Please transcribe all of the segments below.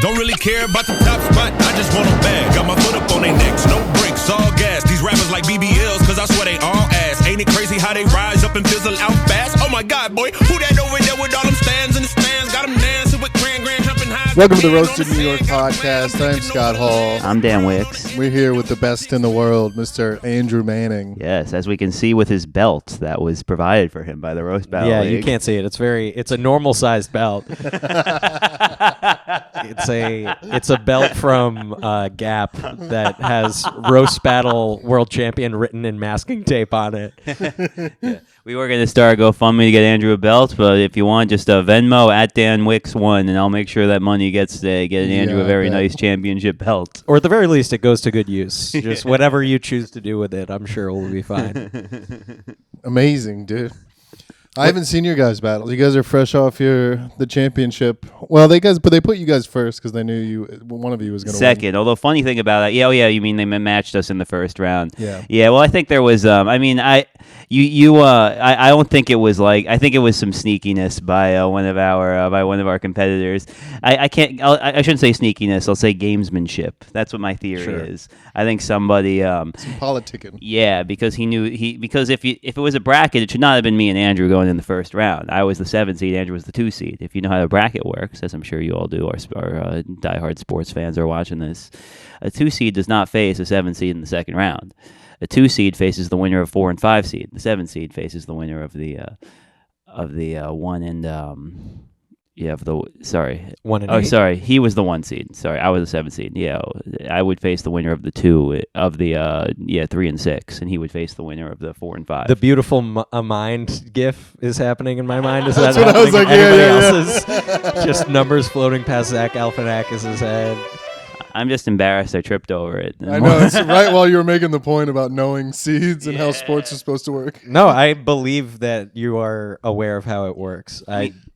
Don't really care about the top spot, I just want a bag. Got my foot up on their necks, no brakes, all gas. These rappers like BBLs, cause I swear they all ass. Ain't it crazy how they rise up and fizzle out fast? Oh my God, boy, who that over there with all them stands in the stands? Got them dancing with grand jumping high. Welcome to the Roast Battle New York podcast. I'm Scott Hall. I'm Dan Wickes. We're here with the best in the world, Mr. Andrew Manning. Yes, as we can see with his belt that was provided for him by the Roast Battle League. Yeah, you can't see it. It's a normal sized belt. It's a belt from Gap that has Roast Battle World Champion written in masking tape on it. Yeah. We were going to start a GoFundMe to get Andrew a belt, but if you want, just Venmo at Dan Wicks 1, and I'll make sure that money gets to get Andrew a very nice championship belt. Or at the very least, it goes to good use. Just whatever you choose to do with it, I'm sure will be fine. Amazing, dude. I haven't seen your guys battle. You guys are fresh off the championship. Well, they put you guys first because they knew one of you was going to win. Second, although funny thing about that, you mean they matched us in the first round? Yeah. Yeah. Well, I think there was. I don't think it was like. I think it was some sneakiness by one of our competitors. I shouldn't say sneakiness. I'll say gamesmanship. That's what my theory is. I think somebody. Some politicking. Yeah, because because if it was a bracket, it should not have been me and Andrew going in the first round. I was the 7 seed, Andrew was the 2 seed. If you know how the bracket works, as I'm sure you all do, our diehard sports fans are watching this, a 2 seed does not face a 7 seed in the second round. A 2 seed faces the winner of 4 and 5 seed. The 7 seed faces the winner of the 1 and 1 and 8. Oh, sorry, he was the 1 seed. Sorry, I was the 7 seed. Yeah, I would face the winner of the 2 of the 3 and 6, and he would face the winner of the 4 and 5. The beautiful mind gif is happening in my mind. Is That's that what I was like. Else's just numbers floating past Zach Galifianakis' head. I'm just embarrassed I tripped over it. I know, it's right while you were making the point about knowing seeds and how sports are supposed to work. No, I believe that you are aware of how it works.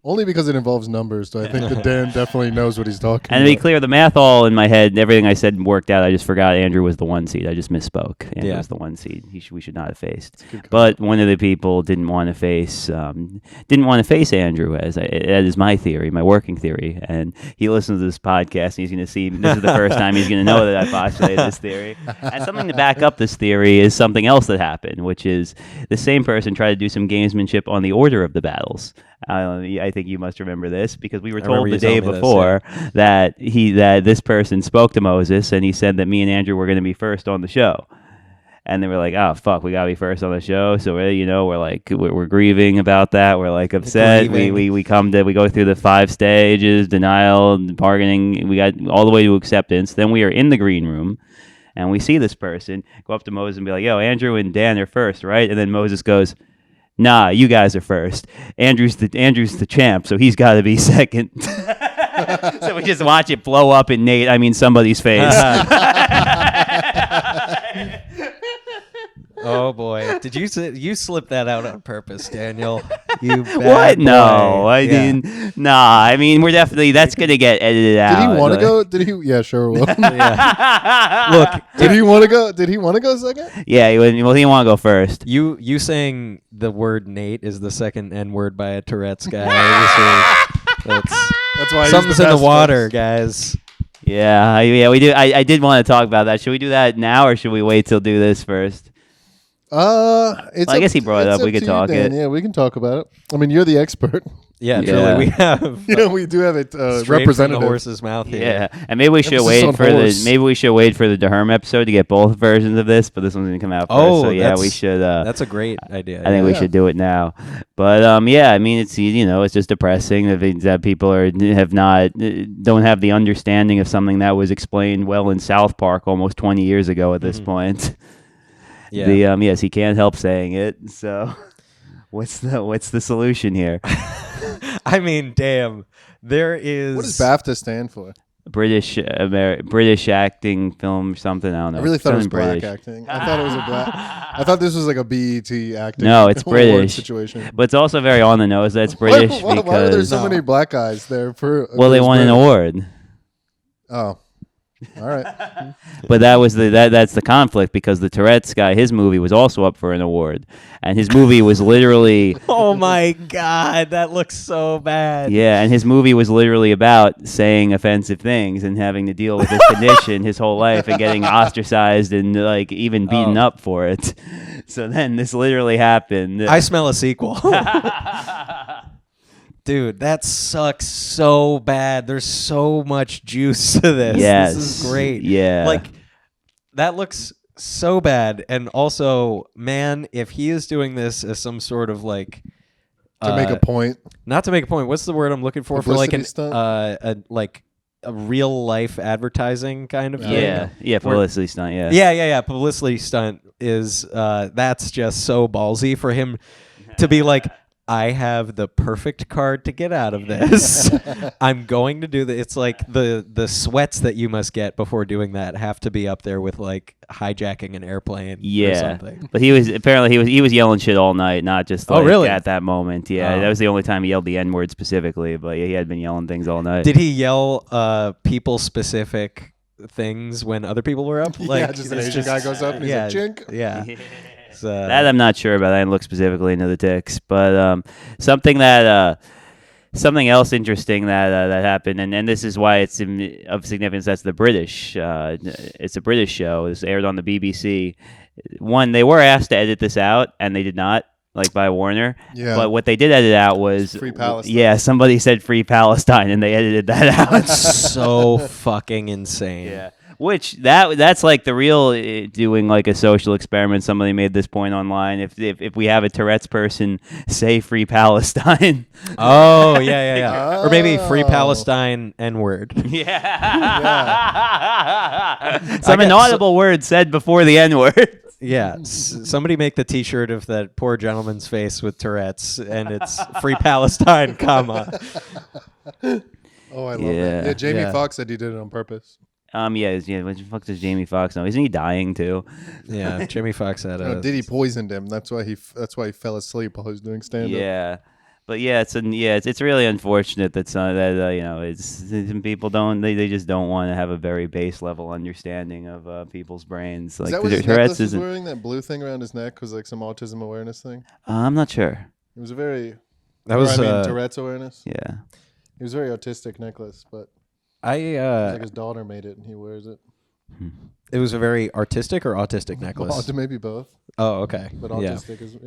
Only because it involves numbers, so I think that Dan definitely knows what he's talking about. And to be clear, the math all in my head, everything I said worked out. I just forgot Andrew was the 1 seed. I just misspoke. Andrew was the 1 seed. We should not have faced. But one of the people didn't want to face Andrew, as that is my theory, my working theory. And he listens to this podcast, and he's going to see this is the first time he's going to know that I postulated this theory. And something to back up this theory is something else that happened, which is the same person tried to do some gamesmanship on the order of the battles. I think you must remember this because we were told the day before that this person spoke to Moses and he said that me and Andrew were going to be first on the show. And they were like, "Oh fuck, we gotta be first on the show." So we're grieving about that. We're like upset. We go through the 5 stages: denial, bargaining. We got all the way to acceptance. Then we are in the green room, and we see this person go up to Moses and be like, "Yo, Andrew and Dan are first, right?" And then Moses goes, "Nah, you guys are first. Andrew's the champ, so he's got to be second." So we just watch it blow up in somebody's face. Oh boy! Did you slip that out on purpose, Daniel? You bad what? Boy. No, I mean, we're definitely that's gonna get edited out. Did he want to go? Did he? Yeah, sure. Will. Look, did he want to go? Did he want to go second? Yeah, he didn't want to go first. You saying the word Nate is the second N word by a Tourette's guy. That's why something's in the water, guys. Yeah, we do. I did want to talk about that. Should we do that now, or should we wait till do this first? I guess he brought it up. We could talk it. Yeah, we can talk about it. I mean, you're the expert. Yeah, truly, we have. We do have it representative from the horse's mouth here. Yeah, and maybe we should wait for the DeHerm episode to get both versions of this, but this one's gonna come out first. So we should. That's a great idea. I think we should do it now. But I mean, it's it's just depressing that people don't have the understanding of something that was explained well in South Park almost 20 years ago at this point. Yeah. Yes, he can't help saying it. So, what's the solution here? I mean, damn. There is. What does BAFTA stand for? British acting film or something. I don't know. I really thought it was black acting. I thought it was I thought this was like a BET acting. No, it's British situation. But it's also very on the nose that it's British. Why are there so many black guys there? They won an award. Oh. All right. But that's the conflict, because the Tourette's guy, his movie was also up for an award, and his movie was literally Oh my God, that looks so bad. yeah, and his movie was literally about saying offensive things and having to deal with this condition his whole life and getting ostracized and like even beaten up for it. So then this literally happened. I smell a sequel. Dude, that sucks so bad. There's so much juice to this. Yes. This is great. Yeah. Like, that looks so bad. And also, man, if he is doing this as some sort of like... To make a point. Not to make a point. What's the word I'm looking for? Publicity For like a real life advertising kind of thing. Yeah, publicity stunt, yeah. Yeah. Publicity stunt is that's just so ballsy for him to be like, I have the perfect card to get out of this. I'm going to do that. It's like the sweats that you must get before doing that have to be up there with like hijacking an airplane or something. But he was yelling shit all night, not just like really? at that moment. Yeah, that was the only time he yelled the N-word specifically, but yeah, he had been yelling things all night. Did he yell people specific things when other people were up? Like, yeah, just an Asian guy goes up and he's like, chink. Yeah. That I'm not sure about. I didn't look specifically into the ticks, but something else interesting that happened, and this is why it's of significance. That's the British. It's a British show. It was aired on the BBC. One, they were asked to edit this out, and they did not, like by Warner. Yeah. But what they did edit out was Free Palestine. Yeah, somebody said Free Palestine, and they edited that out. That's so fucking insane. Yeah. Which that's like the real doing like a social experiment. Somebody made this point online. If we have a Tourette's person say Free Palestine. Oh yeah. Or maybe Free Palestine N-word. Yeah. Some inaudible word said before the N-word. Yeah, somebody make the T-shirt of that poor gentleman's face with Tourette's, and it's Free Palestine, comma. Oh, I love that. Yeah, Jamie Foxx said he did it on purpose. What the fuck does Jamie Foxx know? Isn't he dying too? Yeah, Jamie Foxx had a... Diddy poisoned him. That's why he fell asleep while he was doing stand-up. Yeah. But it's really unfortunate that some people they just don't want to have a very base level understanding of people's brains. Like, is that what his necklace was wearing? That blue thing around his neck was like some autism awareness thing. I'm not sure. It was a very Tourette's awareness. Yeah, it was a very autistic necklace, but like his daughter made it and he wears it. It was a very artistic or autistic necklace. Maybe both. Oh, okay. But autistic is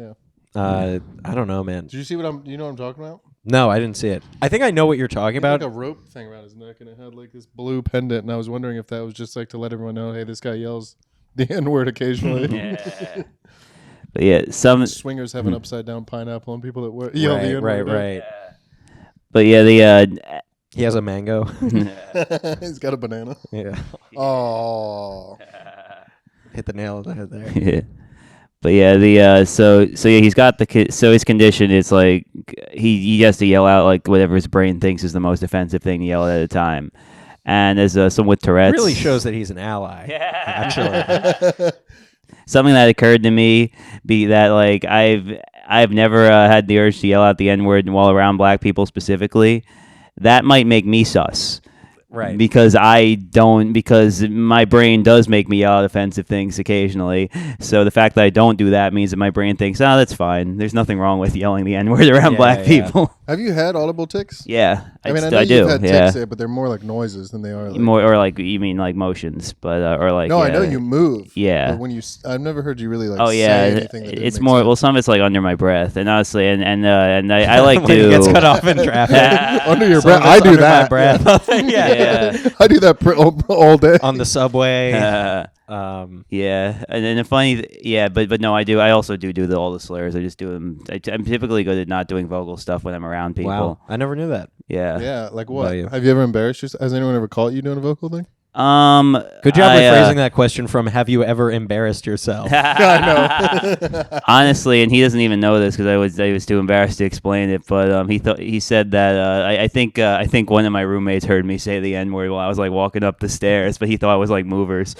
I don't know, man. Did you see you know what I'm talking about? No, I didn't see it. I think I know what you're talking about. Like a rope thing around his neck, and it had like this blue pendant, and I was wondering if that was just like to let everyone know, hey, this guy yells the N-word occasionally. Yeah. But yeah, some swingers have an upside down pineapple, and people that yell the N-word. Right. But yeah, he has a mango. He's got a banana. Yeah. Oh. Hit the nail on the head there. Yeah. But yeah, he's got his condition. It's like he has to yell out like whatever his brain thinks is the most offensive thing to yell at a time. And as someone with Tourette's, really shows that he's an ally. Yeah. Actually, something that occurred to me be that like I've never had the urge to yell out the N-word while around black people specifically. That might make me sus. Right. Because my brain does make me yell out offensive things occasionally. So the fact that I don't do that means that my brain thinks, that's fine. There's nothing wrong with yelling the N-word around black people. Have you had audible tics? Yeah. I know you've had tics there, but they're more like noises than they are like... More, or like, you mean like motions, but, or like... No, I know you move. Yeah. But when I've never heard you really like say anything that it's more, sense. Well, some of it's like under my breath, and honestly, and I like to... When he gets cut off in traffic. Under your breath. I do that. My breath. Yeah. I do that all day. On the subway. Yeah, and then the funny, but no, I do. I also do all the slurs. I just do them. I'm typically good at not doing vocal stuff when I'm around people. Wow, I never knew that. Yeah. Yeah, like what? Have you ever embarrassed yourself? Has anyone ever caught you doing a vocal thing? Good job rephrasing that question from "Have you ever embarrassed yourself?" I know. Honestly, and he doesn't even know this because I was too embarrassed to explain it. But he said that I think one of my roommates heard me say the N-word while I was like walking up the stairs, but he thought I was like movers.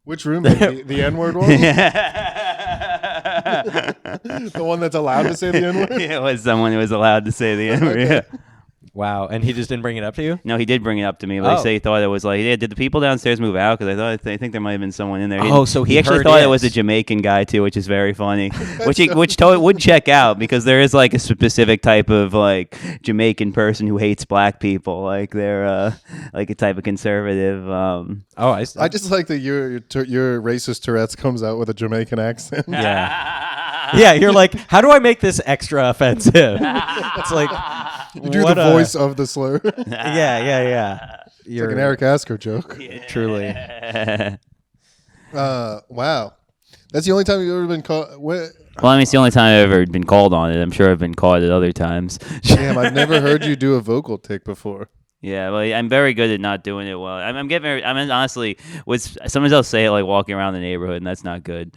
Which roommate? The N-word one? The one that's allowed to say the N-word? Yeah, it was someone who was allowed to say the N-word. Okay. Yeah. Wow, and he just didn't bring it up to you? No, he did bring it up to me, but he said he thought it was like, yeah, did the people downstairs move out? Because I think there might have been someone in there. So he actually heard thought it was a Jamaican guy too, which is very funny. which totally would check out because there is like a specific type of like Jamaican person who hates black people, like they're like a type of conservative. I just like that your racist Tourette's comes out with a Jamaican accent. Yeah. Yeah, you're like, how do I make this extra offensive? It's like you do the voice of the slur. Yeah. It's like an Eric Asker joke. Truly. Wow. That's the only time you've ever been caught. Well, I mean, it's the only time I've ever been called on it. I'm sure I've been caught at other times. Damn, I've never heard you do a vocal tick before. Yeah, well, I'm very good at not doing it well. I'm getting very. I mean, honestly, sometimes I'll say it like walking around the neighborhood, and that's not good.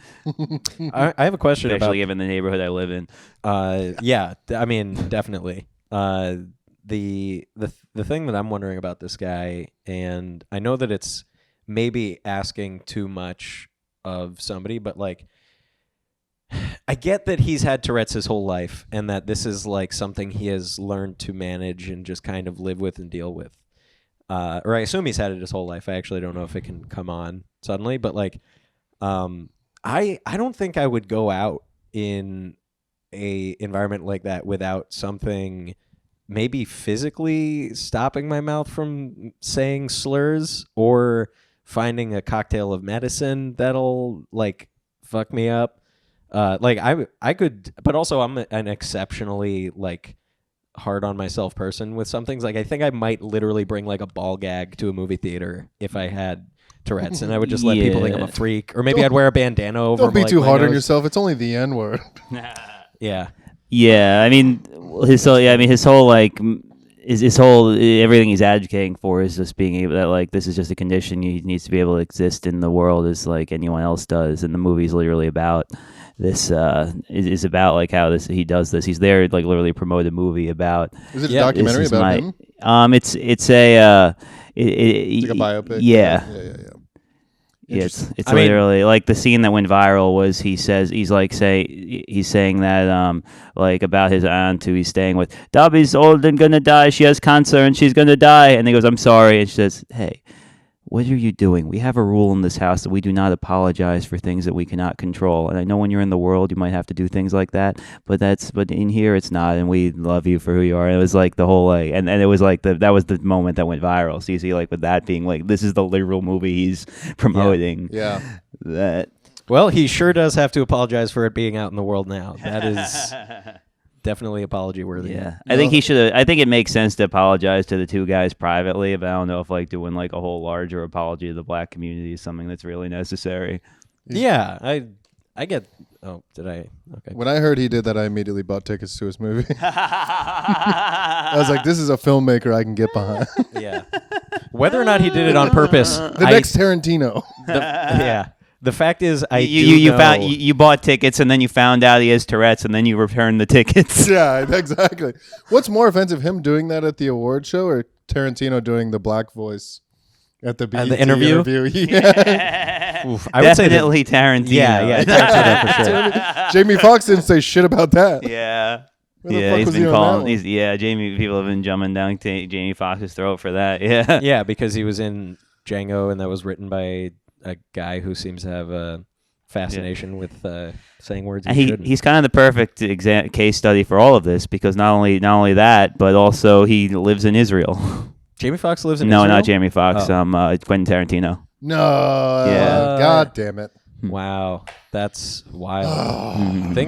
I have a question especially given the neighborhood I live in. Yeah, I mean, definitely. The thing that I'm wondering about this guy, and I know that it's maybe asking too much of somebody, but like, I get that he's had Tourette's his whole life and that this is like something he has learned to manage and just kind of live with and deal with. Or I assume he's had it his whole life. I actually don't know if it can come on suddenly, but like, I don't think I would go out in a environment like that without something maybe physically stopping my mouth from saying slurs or finding a cocktail of medicine that'll like fuck me up. Like I could, but also I'm an exceptionally like hard on myself person with some things. Like I think I might literally bring like a ball gag to a movie theater if I had Tourette's, and I would just let people think I'm a freak, or maybe I'd wear a bandana over. Don't be like, too hard on nose. yourself. It's only the N word. Yeah. Yeah, I mean, his whole like. His whole everything he's advocating for is just being able that like this is just a condition he needs to be able to exist in the world as like anyone else does, and the movie's literally about this is about like how he does this. He's there like literally promote a movie about. Is it a documentary about him? It's like a biopic. Yeah. Yeah, it's literally like the scene that went viral was he's saying that like about his aunt who he's staying with. Dobby's old and gonna die. She has cancer and she's gonna die. And he goes, I'm sorry. And she says, hey, what are you doing? We have a rule in this house that we do not apologize for things that we cannot control. And I know when you're in the world, you might have to do things like that, but in here it's not. And we love you for who you are. And it was like the whole like, and it was like that was the moment that went viral. So you see, like with that being like, this is the literal movie he's promoting. Yeah. That. Well, he sure does have to apologize for it being out in the world now. That is definitely apology worthy. Yeah, I think he should. I think it makes sense to apologize to the two guys privately, but I don't know if like doing like a whole larger apology to the black community is something that's really necessary. Yeah, I get. Oh, did I? Okay. When I heard he did that, I immediately bought tickets to his movie. I was like, this is a filmmaker I can get behind. Yeah. Whether or not he did it on purpose, next Tarantino. Yeah. The fact is, you bought tickets and then you found out he has Tourette's and then you returned the tickets. Yeah, exactly. What's more offensive, him doing that at the award show or Tarantino doing the black voice at the BET interview? Yeah. Oof, I would say Tarantino. Yeah, Tarantino for sure. Jamie Foxx didn't say shit about that. Yeah. Where he's been calling. People have been jumping down Jamie Foxx's throat for that. Yeah. Yeah, because he was in Django and that was written by a guy who seems to have a fascination with saying words he shouldn't. He's kind of the perfect case study for all of this because not only that, but also he lives in Israel. Jamie Foxx lives in Israel? No, not Jamie Foxx. Quentin Tarantino. No. God damn it. Wow. That's wild.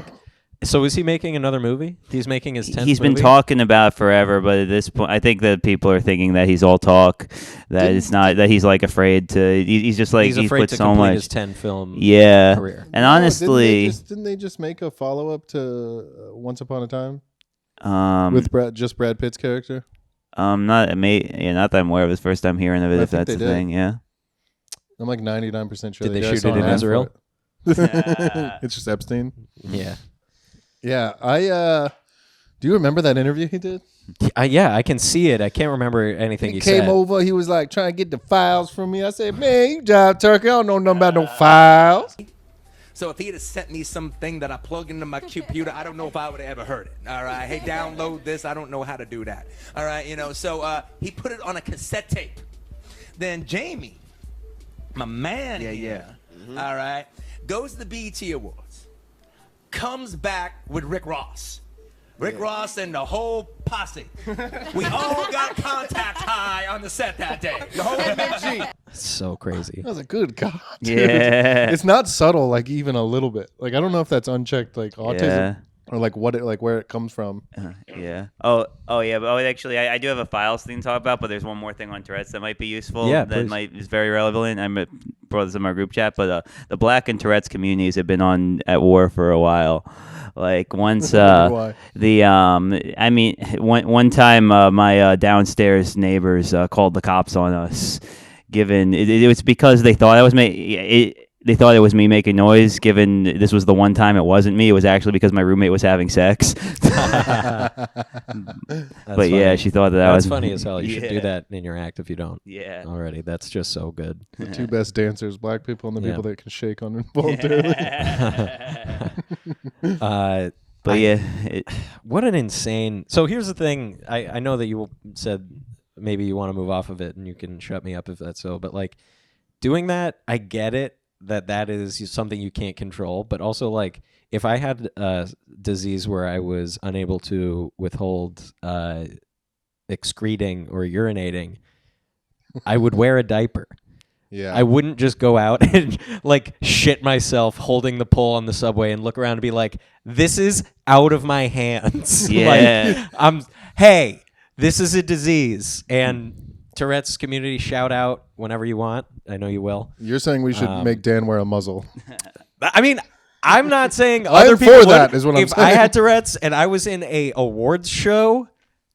So is he making another movie? He's making his 10th movie? He's been talking about it forever, but at this point, I think that people are thinking that he's all talk, that it's not, that he's like afraid to, he's just like, he's afraid put to so complete much. his 10-film career. And honestly. Didn't they just make a follow-up to Once Upon a Time? With Brad Pitt's character? Not that I'm aware of. It's the first time hearing of it, if that's the thing, yeah. I'm like 99% sure. Did they shoot it in Israel? It's just Epstein? Yeah. Yeah, do you remember that interview he did? Yeah, I can see it. I can't remember anything he said. He came over, he was like trying to get the files from me. I said, man, you jive turkey, I don't know nothing about no files. So if he had sent me something that I plug into my computer, I don't know if I would have ever heard it. All right, hey, download this. I don't know how to do that. All right, so he put it on a cassette tape. Then Jamie, my man here, all right, goes to the BET Awards, comes back with Rick Ross. Rick Ross and the whole posse. We all got contact high on the set that day. The whole MG. So crazy. That was a good God. Dude. Yeah. It's not subtle, like even a little bit. Like I don't know if that's unchecked, like autism, or like where it comes from. Yeah. Oh, yeah. Actually, I do have a files thing to talk about, but there's one more thing on Tourette's that might be useful. Yeah, that is very relevant. I brought this in my group chat, but the Black and Tourette's communities have been at war for a while. Like once one time my downstairs neighbors called the cops on us. Given it was because they thought they thought it was me making noise. Given this was the one time it wasn't me, it was actually because my roommate was having sex. But funny. Yeah, she thought that was funny as hell. You should do that in your act if you don't. Yeah. Already, that's just so good. The two best dancers, black people and the people that can shake involuntarily. What an insane. So here's the thing. I know that you said maybe you want to move off of it, and you can shut me up if that's so. But like doing that, I get it that is something you can't control. But also like if I had a disease where I was unable to withhold excreting or urinating, I would wear a diaper. Yeah. I wouldn't just go out and like shit myself holding the pole on the subway and look around and be like, this is out of my hands. Yeah. Hey, this is a disease. And Tourette's community, shout out whenever you want. I know you will. You're saying we should make Dan wear a muzzle. I mean, I'm not saying I other am people for would. that, is what I'm If I saying. had Tourette's and I was in a awards show,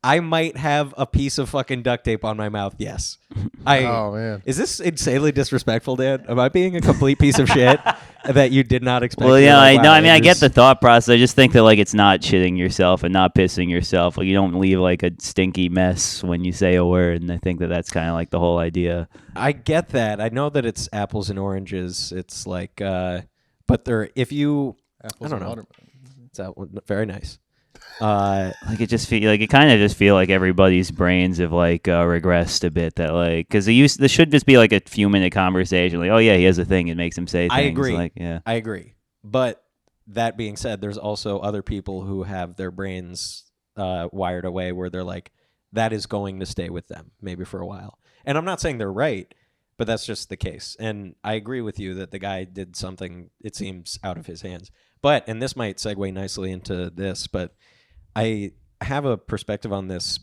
I might have a piece of fucking duct tape on my mouth. Yes. Oh, man. Is this insanely disrespectful, Dan? Am I being a complete piece of shit that you did not expect? Well, You're yeah, like, wow, I get Andrew's- the thought process. I just think that like it's not shitting yourself and not pissing yourself. Like you don't leave like a stinky mess when you say a word, and I think that that's kind of like the whole idea. I get that. I know that it's apples and oranges. It's like, but they're if you. Apples I don't and know. watermelon. It's very nice. Like it just feel like it kind of just feel like everybody's brains have like regressed a bit. That like because this should just be like a few minute conversation. Like, oh yeah, he has a thing. It makes him say things. I agree. Like, yeah, I agree. But that being said, there's also other people who have their brains wired away where they're like, that is going to stay with them maybe for a while. And I'm not saying they're right, but that's just the case. And I agree with you that the guy did something, it seems, out of his hands. But, and this might segue nicely into this, but I have a perspective on this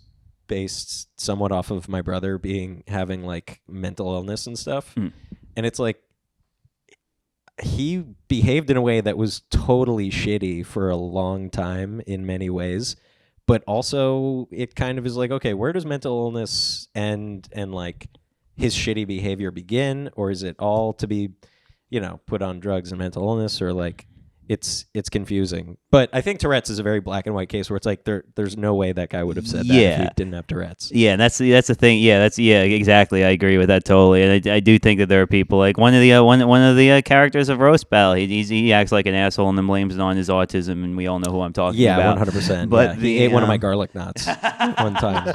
based somewhat off of my brother having like mental illness and stuff. And it's like, he behaved in a way that was totally shitty for a long time in many ways, but also it kind of is like, okay, where does mental illness end and like his shitty behavior begin? Or is it all to be, put on drugs and mental illness, or like it's confusing. But I think Tourette's is a very black and white case where it's like there's no way that guy would have said that if he didn't have Tourette's. Yeah, and that's the thing. Yeah, exactly. I agree with that totally. And I do think that there are people like one of the characters of Roast Battle. He acts like an asshole and then blames it on his autism, and we all know who I'm talking about. 100%. But he ate one of my garlic knots one time.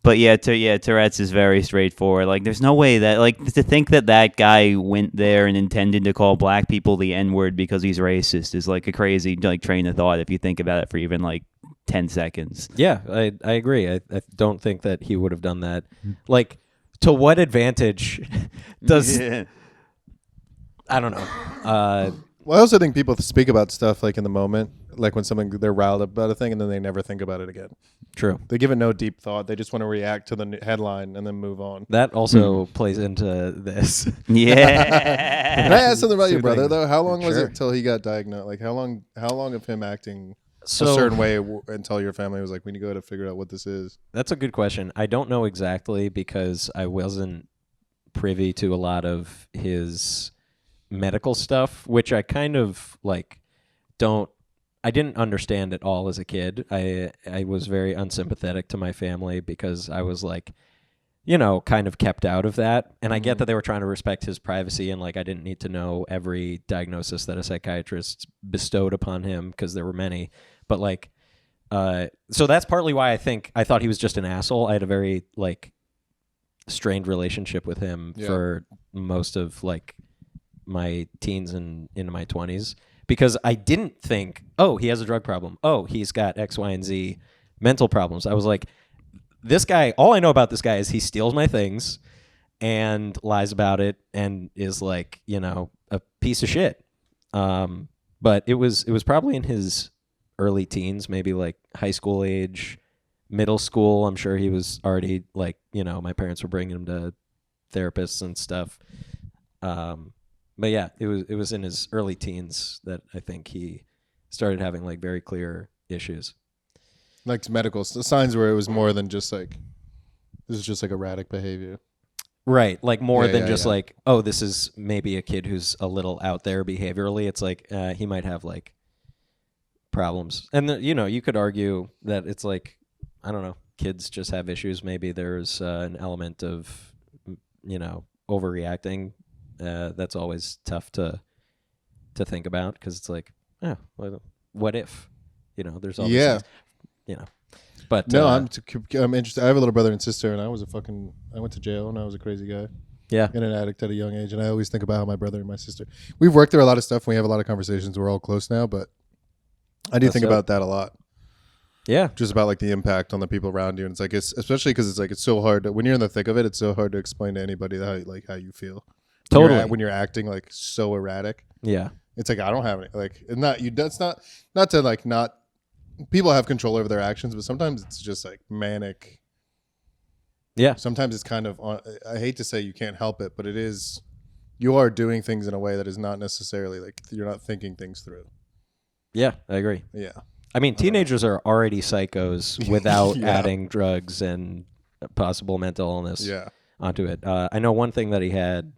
But Tourette's is very straightforward. Like, there's no way that, like, to think that guy went there and intended to call black people the N-word because he's racist is like a crazy like train of thought if you think about it for even like 10 seconds. Yeah, I agree. I don't think that he would have done that. Like, to what advantage does... I don't know. Well, I also think people speak about stuff like in the moment, like when they're riled up about a thing and then they never think about it again. True. They give it no deep thought. They just want to react to the headline and then move on. That also plays into this. Yeah. Can I ask something about your Two brother things. though? How long was Sure. it till he got diagnosed? Like how long of him acting a So certain way until your family was like, we need to go to figure out what this is? that's a good question. I don't know exactly because I wasn't privy to a lot of his medical stuff, which I kind of like I didn't understand at all as a kid. I was very unsympathetic to my family because I was like, kind of kept out of that. And I get that they were trying to respect his privacy, and like I didn't need to know every diagnosis that a psychiatrist bestowed upon him because there were many. But like, so that's partly why I thought he was just an asshole. I had a very like strained relationship with him for most of like my teens and into my 20s, because I didn't think, oh, he has a drug problem. Oh, he's got X, Y, and Z mental problems. I was like, this guy, all I know about this guy is he steals my things and lies about it and is like, a piece of shit. But it was probably in his early teens, maybe like high school age, middle school. I'm sure he was already like, my parents were bringing him to therapists and stuff. But yeah, it was in his early teens that I think he started having like very clear issues. Like medical signs where it was more than just like, this is just like erratic behavior. Right. Like more than just like, oh, this is maybe a kid who's a little out there behaviorally. It's like he might have like problems. And, you could argue that it's like, I don't know, kids just have issues. Maybe there's an element of, overreacting. That's always tough to think about because it's like, what if? There's all these things, But no, I'm interested. I have a little brother and sister, and I went to jail, and I was a crazy guy. Yeah. And an addict at a young age. And I always think about how my brother and my sister, we've worked through a lot of stuff. And we have a lot of conversations. We're all close now, but I do think about that a lot. Yeah. Just about like the impact on the people around you. And it's like, especially because it's like, it's so hard when you're in the thick of it, it's so hard to explain to anybody how you feel. Totally. When you're acting like so erratic. Yeah. It's like, I don't have any, like, that's not to like, not, people have control over their actions, but sometimes it's just like manic. Yeah. Sometimes it's kind of, I hate to say you can't help it, but it is, you are doing things in a way that is not necessarily like, you're not thinking things through. Yeah, I agree. Yeah. I mean, teenagers are already psychos without adding drugs and possible mental illness onto it. I know one thing that he had,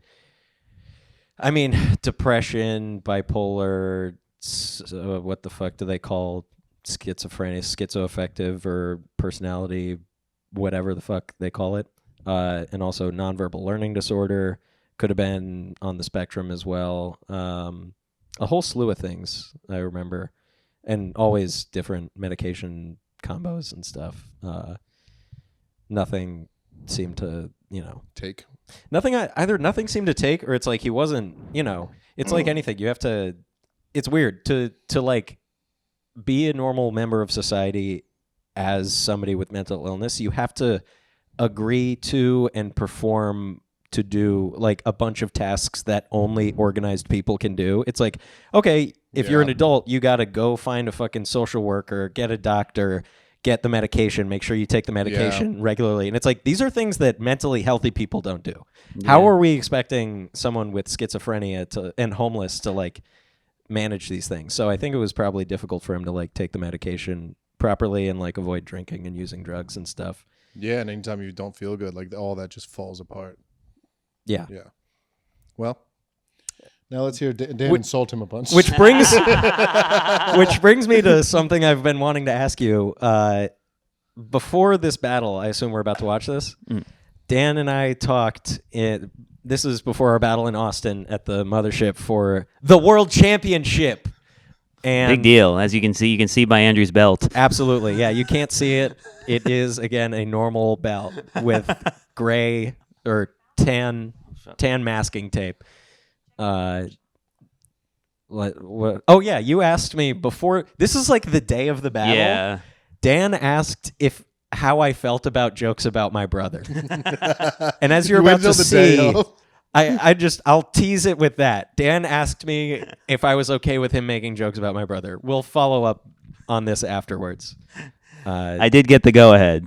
I mean, depression, bipolar, what the fuck do they call schizophrenia, schizoaffective or personality, whatever the fuck they call it. And also nonverbal learning disorder, could have been on the spectrum as well. A whole slew of things, I remember. And always different medication combos and stuff. Nothing seemed to, take. Nothing seemed to take, or it's like he wasn't, it's like anything. You have to, it's weird to like be a normal member of society as somebody with mental illness. You have to agree to and perform to do like a bunch of tasks that only organized people can do. It's like, okay, if you're an adult, you got to go find a fucking social worker, get a doctor, get the medication, make sure you take the medication regularly. And it's like, these are things that mentally healthy people don't do. Yeah. How are we expecting someone with schizophrenia and homeless to like manage these things? So I think it was probably difficult for him to like take the medication properly and like avoid drinking and using drugs and stuff. Yeah. And anytime you don't feel good, like all that just falls apart. Yeah. Yeah. Well, now let's hear Dan insult him a bunch. Which brings me to something I've been wanting to ask you. Before this battle, I assume we're about to watch this. Dan and I talked. This is before our battle in Austin at the mothership for the World Championship. And big deal. As you can see by Andrew's belt. Absolutely. Yeah, you can't see it. It is, again, a normal belt with gray or tan masking tape. What? Oh yeah, you asked me before. This is like the day of the battle. Yeah. Dan asked how I felt about jokes about my brother, and as you're about to see, I'll tease it with that. Dan asked me if I was okay with him making jokes about my brother. We'll follow up on this afterwards. I did get the go ahead.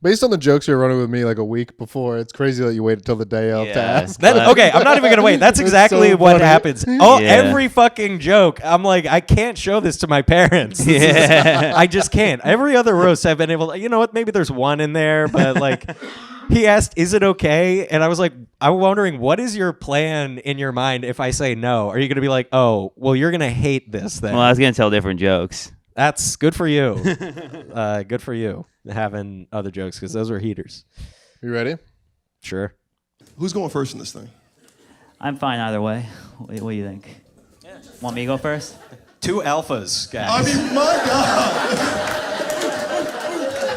Based on the jokes you were running with me like a week before, it's crazy that you waited till the day of to ask. Okay, I'm not even going to wait. That's exactly so what happens. Every fucking joke, I'm like, I can't show this to my parents. I just can't. Every other roast I've been able to, you know what, maybe there's one in there, but like, he asked, is it okay? And I was like, I'm wondering, what is your plan in your mind if I say no? Are you going to be like, oh, well, you're going to hate this then? Well, I was going to tell different jokes. That's good for you. Good for you having other jokes because those were heaters. You ready? Sure. Who's going first in this thing? I'm fine either way. What do you think? Yeah. Want me to go first? 2 alphas, guys. I mean, my God.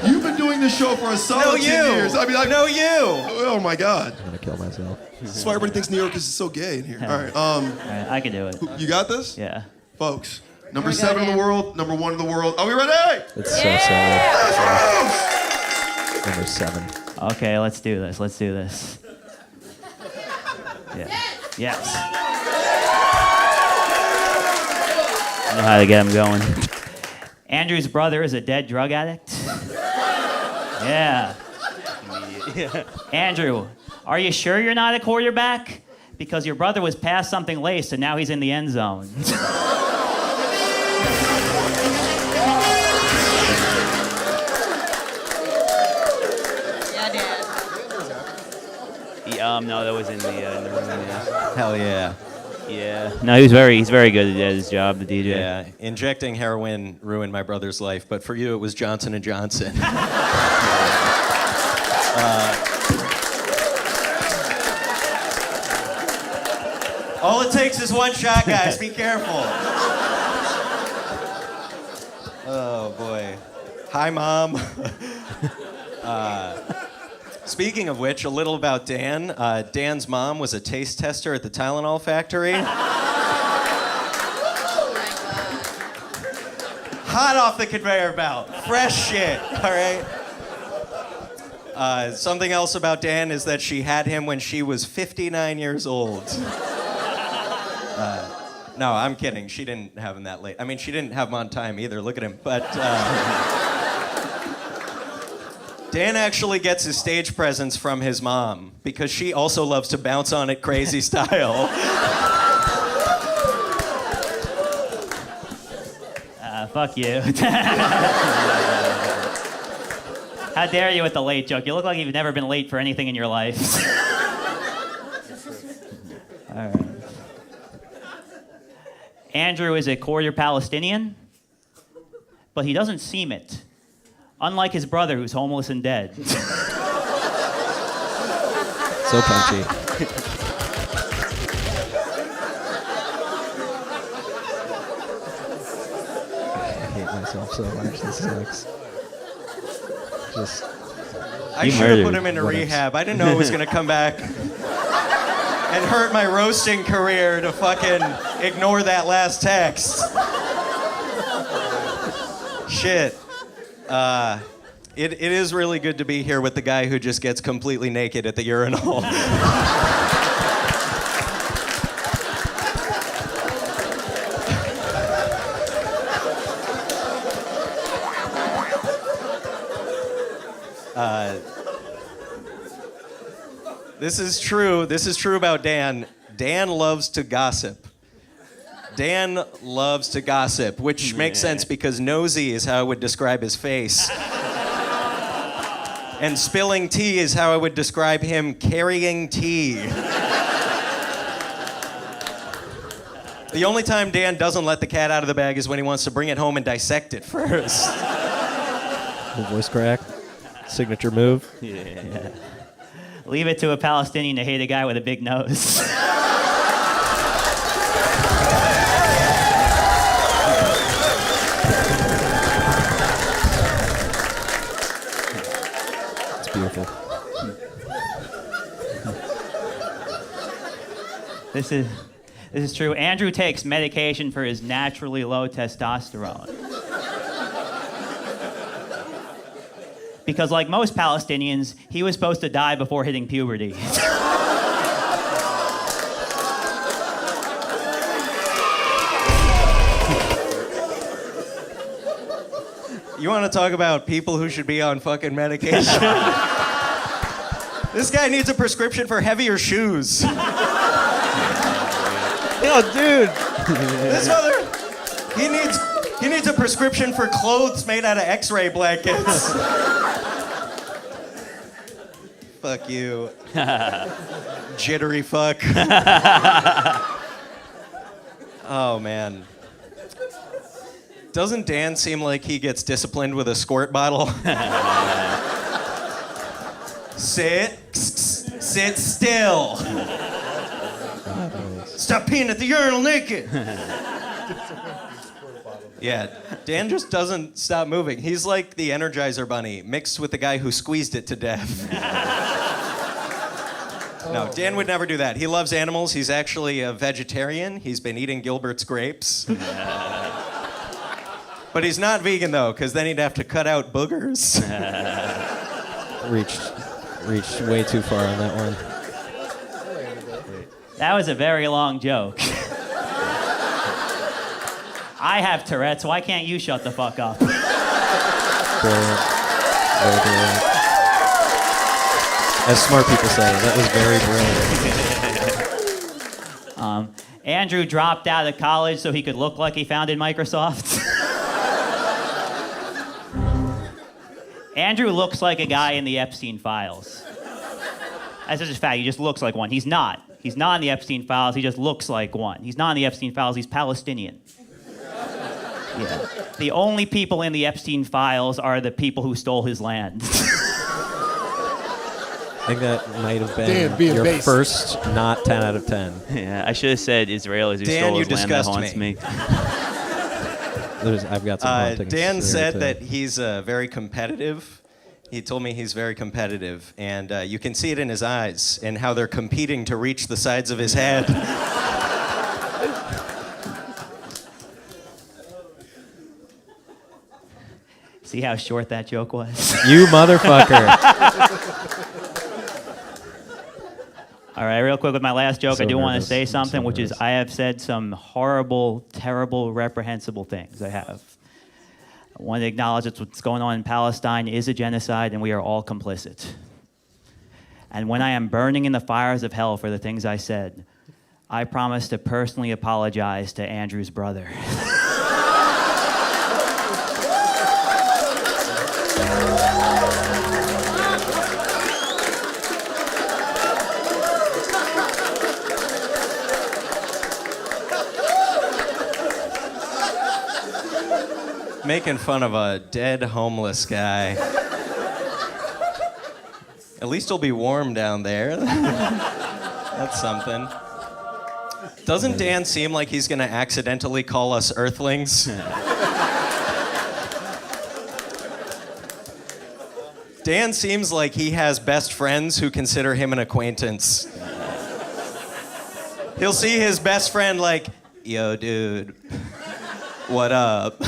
You've been doing this show for a solid 10 years. I mean, No, you. Oh my God. I'm gonna kill myself. That's why everybody thinks New York is so gay in here. All right. All right, I can do it. You got this? Yeah. Folks, number 7 in the world, number 1 in the world. Are we ready? It's so sad. Number 7. Okay, let's do this. Let's do this. Yeah. Yes. I know how to get him going. Andrew's brother is a dead drug addict. Yeah. Andrew, are you sure you're not a quarterback? Because your brother was past something laced and now he's in the end zone. No, that was in the room. Yeah. Hell yeah. Yeah. No, he's very good at his job, the DJ. Yeah. Injecting heroin ruined my brother's life, but for you it was Johnson & Johnson. All it takes is one shot, guys. Be careful. Oh, boy. Hi, Mom. Speaking of which, a little about Dan. Dan's mom was a taste tester at the Tylenol factory. Hot off the conveyor belt. Fresh shit, all right? Something else about Dan is that she had him when she was 59 years old. No, I'm kidding. She didn't have him that late. I mean, she didn't have him on time either. Look at him. But Dan actually gets his stage presence from his mom because she also loves to bounce on it crazy style. Fuck you. How dare you with the late joke? You look like you've never been late for anything in your life. All right. Andrew is a quarter Palestinian, but he doesn't seem it. Unlike his brother, who's homeless and dead. So punchy. I hate myself so much. This sucks. I should have put him into rehab. I didn't know it was going to come back and hurt my roasting career to fucking ignore that last text. Shit. It is really good to be here with the guy who just gets completely naked at the urinal. This is true. This is true about Dan. Dan loves to gossip. Dan loves to gossip, which makes sense because nosy is how I would describe his face. And spilling tea is how I would describe him carrying tea. The only time Dan doesn't let the cat out of the bag is when he wants to bring it home and dissect it first. Voice crack. Signature move. Yeah. Leave it to a Palestinian to hate a guy with a big nose. It's beautiful. This is true. Andrew takes medication for his naturally low testosterone. Because like most Palestinians, he was supposed to die before hitting puberty. You want to talk about people who should be on fucking medication? This guy needs a prescription for heavier shoes. Yo, dude. This mother, he needs a prescription for clothes made out of X-ray blankets. Fuck you. Jittery fuck. Oh, man. Doesn't Dan seem like he gets disciplined with a squirt bottle? Sit. Sit still. Stop peeing at the urinal naked. Yeah, Dan just doesn't stop moving. He's like the Energizer Bunny mixed with the guy who squeezed it to death. No, Dan would never do that. He loves animals. He's actually a vegetarian. He's been eating Gilbert's grapes. But he's not vegan, though, because then he'd have to cut out boogers. Reached way too far on that one. That was a very long joke. I have Tourette's. Why can't you shut the fuck up? Brilliant. Very brilliant. As smart people say, that was very brilliant. Andrew dropped out of college so he could look like he founded Microsoft. Andrew looks like a guy in the Epstein files. That's just a fact. He just looks like one. He's not. He's not in the Epstein files. He just looks like one. He's not in the Epstein files. He's Palestinian. Yeah. The only people in the Epstein files are the people who stole his land. I think that might have Dan, been your base. first not 10 out of 10. Yeah, I should have said Israelis who Dan, stole you his land that disgust haunts me. I've got some hauntings Dan there, said too. that he's very competitive. He told me he's very competitive, and you can see it in his eyes and how they're competing to reach the sides of his head. See how short that joke was? You motherfucker. All right, real quick with my last joke, So I do want to nervous. say I'm something, so which is nervous. I have said some horrible, terrible, reprehensible things. I have. I want to acknowledge that what's going on in Palestine is a genocide, and we are all complicit. And when I am burning in the fires of hell for the things I said, I promise to personally apologize to Andrew's brother. Making fun of a dead homeless guy. At least he'll be warm down there. That's something. Doesn't Dan seem like he's gonna accidentally call us Earthlings? Dan seems like he has best friends who consider him an acquaintance. He'll see his best friend like, yo, dude, what up?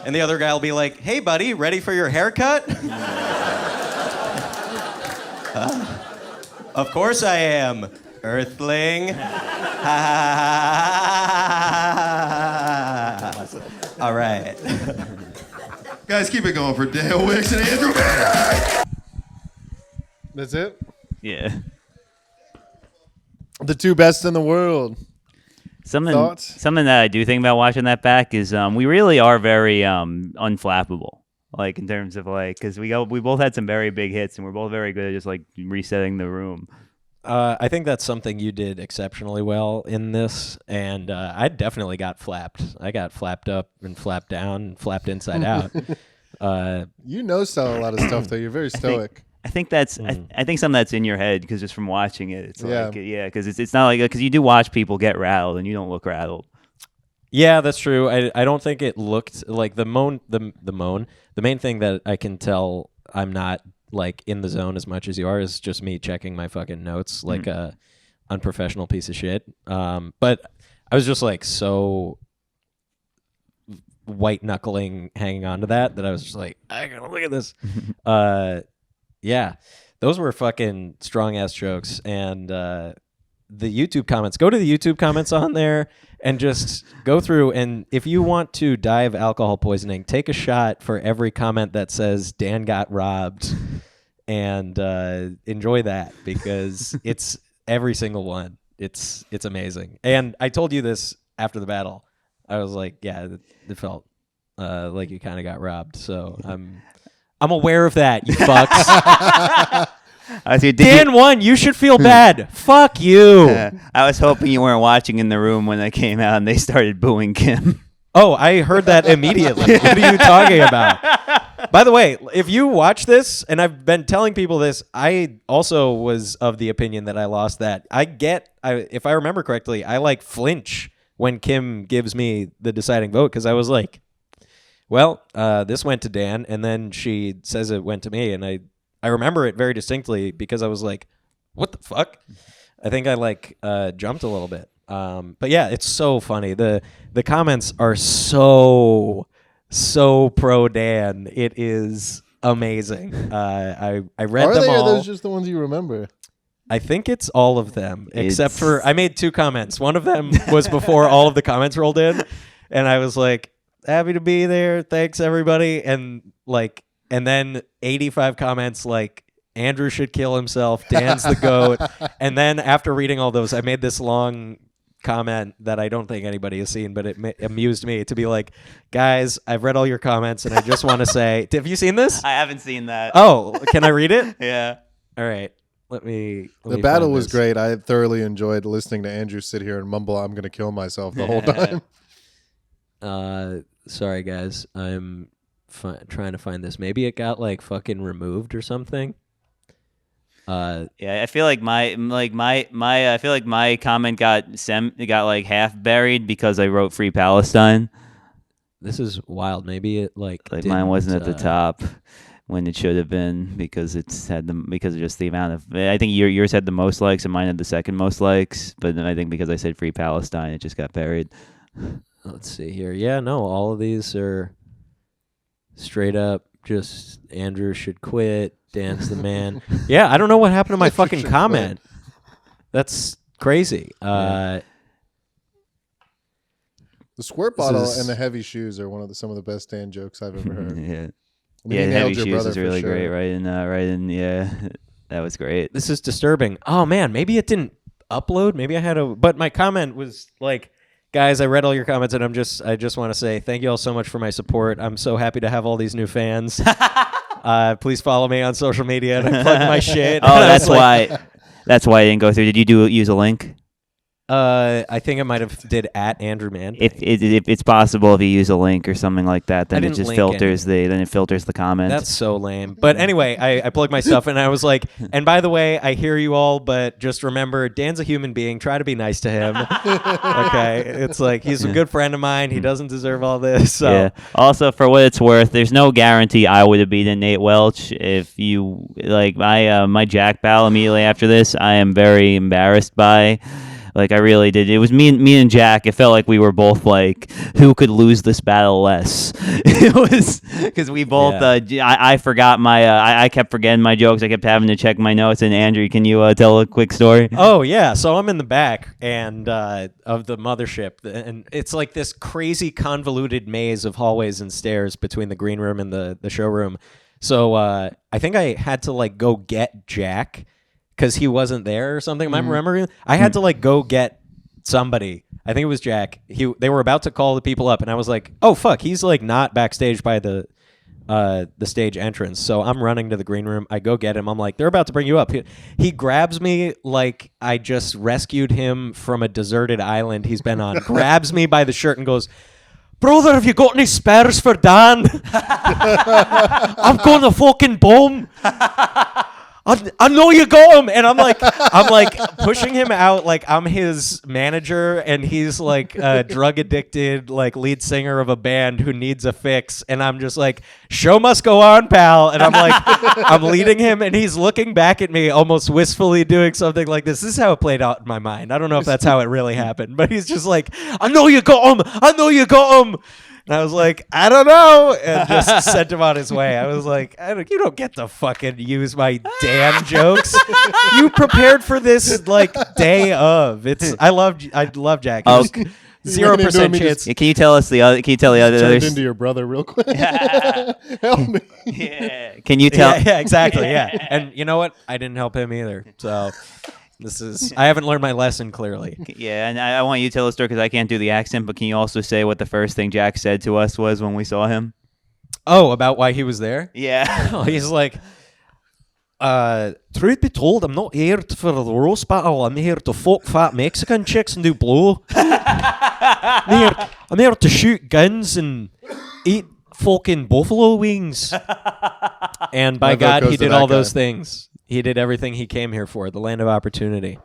And the other guy will be like, hey, buddy, ready for your haircut? Of course I am, Earthling. All right. Guys, keep it going for Dale Wickes and Andrew Bader. That's it? Yeah. The two best in the world. Thoughts? Something that I do think about watching that back is we really are very unflappable. Like in terms of like, because we both had some very big hits and we're both very good at just like resetting the room. I think that's something you did exceptionally well in this, and I definitely got flapped. I got flapped up and flapped down and flapped inside out. You know a lot of stuff, though. You're very stoic. I think that's I think something that's in your head because just from watching it, it's Yeah. like because it's not like because you do watch people get rattled and you don't look rattled. Yeah, that's true. I don't think it looked like the main thing that I can tell I'm not like in the zone as much as you are is just me checking my fucking notes like a unprofessional piece of shit. But I was just like so white knuckling hanging on to that I was just like, I gotta look at this. Yeah, those were fucking strong ass jokes. And the YouTube comments, go to the YouTube comments on there and just go through. And if you want to die of alcohol poisoning, take a shot for every comment that says Dan got robbed and enjoy that because it's every single one. It's amazing. And I told you this after the battle. I was like, yeah, it felt like you kind of got robbed. So I'm aware of that, you fucks. Dan won. You should feel bad. Fuck you. I was hoping you weren't watching in the room when I came out and they started booing Kim. Oh, I heard that immediately. What are you talking about? By the way, if you watch this, and I've been telling people this, I also was of the opinion that I lost that. If I remember correctly, I like flinch when Kim gives me the deciding vote because I was like, well, this went to Dan, and then she says it went to me, and I remember it very distinctly because I was like, what the fuck? I think I jumped a little bit. But yeah, it's so funny. The comments are so pro Dan. It is amazing. I read them all. Are those just the ones you remember? I think it's all of them, except for I made 2 comments. One of them was before all of the comments rolled in, and I was like, happy to be there. Thanks everybody. And then 85 comments like Andrew should kill himself. Dan's the GOAT. And then after reading all those, I made this long comment that I don't think anybody has seen, but it amused me to be like, guys, I've read all your comments and I just want to say, have you seen this? I haven't seen that. Oh, can I read it? Yeah. All right. Let me The battle find was this. great. I thoroughly enjoyed listening to Andrew sit here and mumble, I'm going to kill myself the whole time. Sorry, guys. I'm trying to find this. Maybe it got fucking removed or something. Yeah, I feel like my comment got half buried because I wrote Free Palestine. This is wild. Maybe it mine wasn't at the top when it should have been because because of just the amount of. I think yours had the most likes and mine had the second most likes, but then I think because I said Free Palestine, it just got buried. Let's see here. Yeah, no, all of these are straight up just Andrew should quit. Dan's the man. Yeah, I don't know what happened to my fucking comment. That's crazy. The squirt bottle and the heavy shoes are some of the best Dan jokes I've ever heard. Yeah. I mean, Yeah, he Heavy nailed your Shoes brother is for really sure. great, right? Yeah, that was great. This is disturbing. Oh man, maybe it didn't upload. Maybe I had but my comment was like, guys, I read all your comments and I just want to say thank you all so much for my support. I'm so happy to have all these new fans. Please follow me on social media and I plug my shit. Oh, that's why I didn't go through. Did you use a link? I think I might have did at Andrew Mann. If it's possible, if you use a link or something like that, then it just filters the comment. That's so lame. But anyway, I plugged my stuff and I was like, and by the way, I hear you all, but just remember, Dan's a human being. Try to be nice to him. Okay, it's like he's a good friend of mine. He doesn't deserve all this. So. Yeah. Also, for what it's worth, there's no guarantee I would have beaten Nate Welch if you my Jack battle immediately after this. I am very embarrassed by. I really did. It was me and Jack. It felt like we were both who could lose this battle less. It was because we both. Yeah. I forgot I kept forgetting my jokes. I kept having to check my notes. And Andrew, can you tell a quick story? Oh yeah. So I'm in the back and of the mothership, and it's like this crazy convoluted maze of hallways and stairs between the green room and the showroom. So I think I had to go get Jack. Because he wasn't there or something. Am I remembering? I had to go get somebody. I think it was Jack. They were about to call the people up, and I was like, "Oh fuck, he's not backstage by the stage entrance." So I'm running to the green room. I go get him. I'm like, "They're about to bring you up." He grabs me like I just rescued him from a deserted island he's been on. Grabs me by the shirt and goes, "Brother, have you got any spares for Dan? I'm going to fucking bomb." I know you got him, and I'm like pushing him out like I'm his manager, and he's a drug addicted lead singer of a band who needs a fix, and I'm just like, show must go on, pal, and I'm leading him, and he's looking back at me almost wistfully doing something like this. This is how it played out in my mind. I don't know if that's how it really happened, but he's just like, I know you got him. And I was like, I don't know, and just sent him on his way. I was like, you don't get to fucking use my damn jokes. You prepared for this day of. I love Jack. Oh, 0% chance. Can you tell us the other? Can you tell the Turned others? into your brother real quick. Help me. Yeah. Can you tell? Yeah, exactly. Yeah, and you know what? I didn't help him either. So. I haven't learned my lesson clearly. Yeah, and I want you to tell the story because I can't do the accent, but can you also say what the first thing Jack said to us was when we saw him? Oh, about why he was there? Yeah. He's like, truth be told, I'm not here for the roast battle. I'm here to fuck fat Mexican chicks and do blow. I'm here to shoot guns and eat fucking buffalo wings. And by My vote God, goes he to did that all guy. those things. He did everything he came here for, the land of opportunity.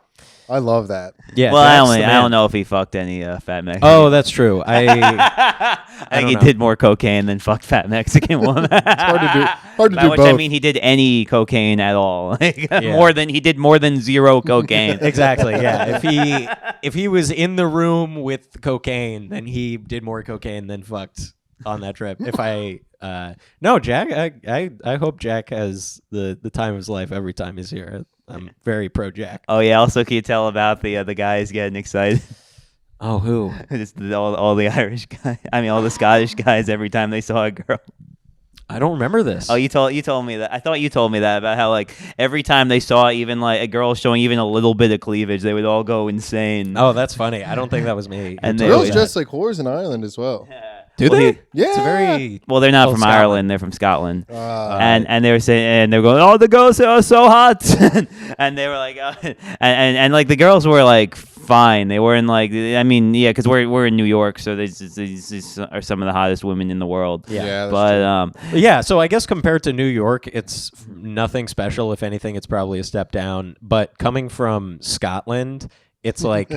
I love that. Yeah. Well, Jack's the I man. don't know if he fucked any fat Mexican. Oh, that's true. I I think he don't know. did more cocaine than fucked fat Mexican woman. It's hard to By do which both. I mean he did any cocaine at all. Like, he did more than zero cocaine. Exactly. Yeah. If he was in the room with cocaine, then he did more cocaine than fucked on that trip. If I no, Jack, I hope Jack has the time of his life every time he's here. I'm very pro Jack. Oh yeah. Also, can you tell about the guys getting excited? Oh, who? Just all the Irish guys. I mean, all the Scottish guys every time they saw a girl. I don't remember this. Oh, you told me that. I thought you told me that about how like every time they saw even like a girl showing even a little bit of cleavage, they would all go insane. Oh, that's funny. I don't think that was me. And they Girls would- dress like whores in Ireland as well. Do Well, they? Yeah. It's a very Well, they're not from Scotland. Ireland; they're from Scotland. Uh, And they were saying, and they're going, "Oh, the girls are so hot," and they were like, and like the girls were like fine. They weren't like, I mean, yeah, because we're in New York, so these are some of the hottest women in the world. Yeah, that's but Yeah, so I guess compared to New York, it's nothing special. If anything, it's probably a step down. But coming from Scotland, it's like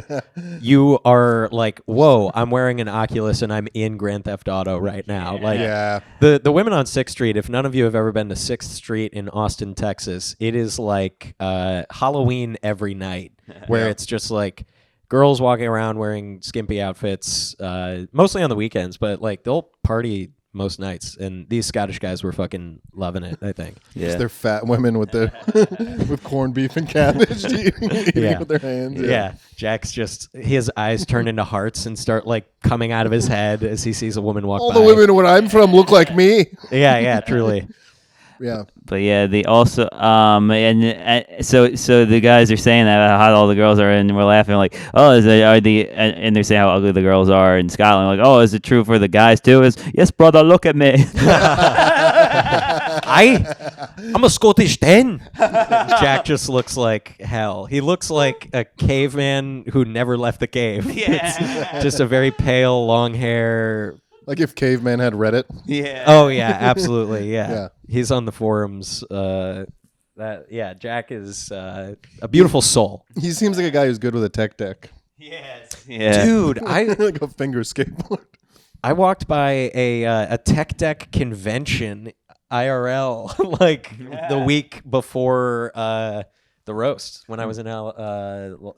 you are like, whoa, I'm wearing an Oculus and I'm in Grand Theft Auto right now. Like yeah. the women on 6th Street, if none of you have ever been to 6th Street in Austin, Texas, it is like Halloween every night where it's just like girls walking around wearing skimpy outfits, mostly on the weekends, but like they'll party most nights, and these Scottish guys were fucking loving it, I think. yeah. They're fat women with their with corned beef and cabbage eating Yeah. with their hands. Yeah. Jack's just, his eyes turn into hearts and start like coming out of his head as he sees a woman walk All by. the women where I'm from look like me. Yeah, truly. Yeah. But yeah, the also so the guys are saying that how hot all the girls are, and we're laughing like, oh, and they're saying how ugly the girls are in Scotland. Like, oh, is it true for the guys too? Is yes, brother, look at me. I'm a Scottish den. Jack just looks like hell. He looks like a caveman who never left the cave. Yeah. It's just a very pale, long hair. Like if caveman had Reddit. Yeah. Oh yeah, absolutely. Yeah. Yeah. He's on the forums. Jack is a beautiful soul. He seems like a guy who's good with a tech deck. Yes. Yeah. Dude, Like a finger skateboard. I walked by a tech deck convention IRL like the week before the roast when I was in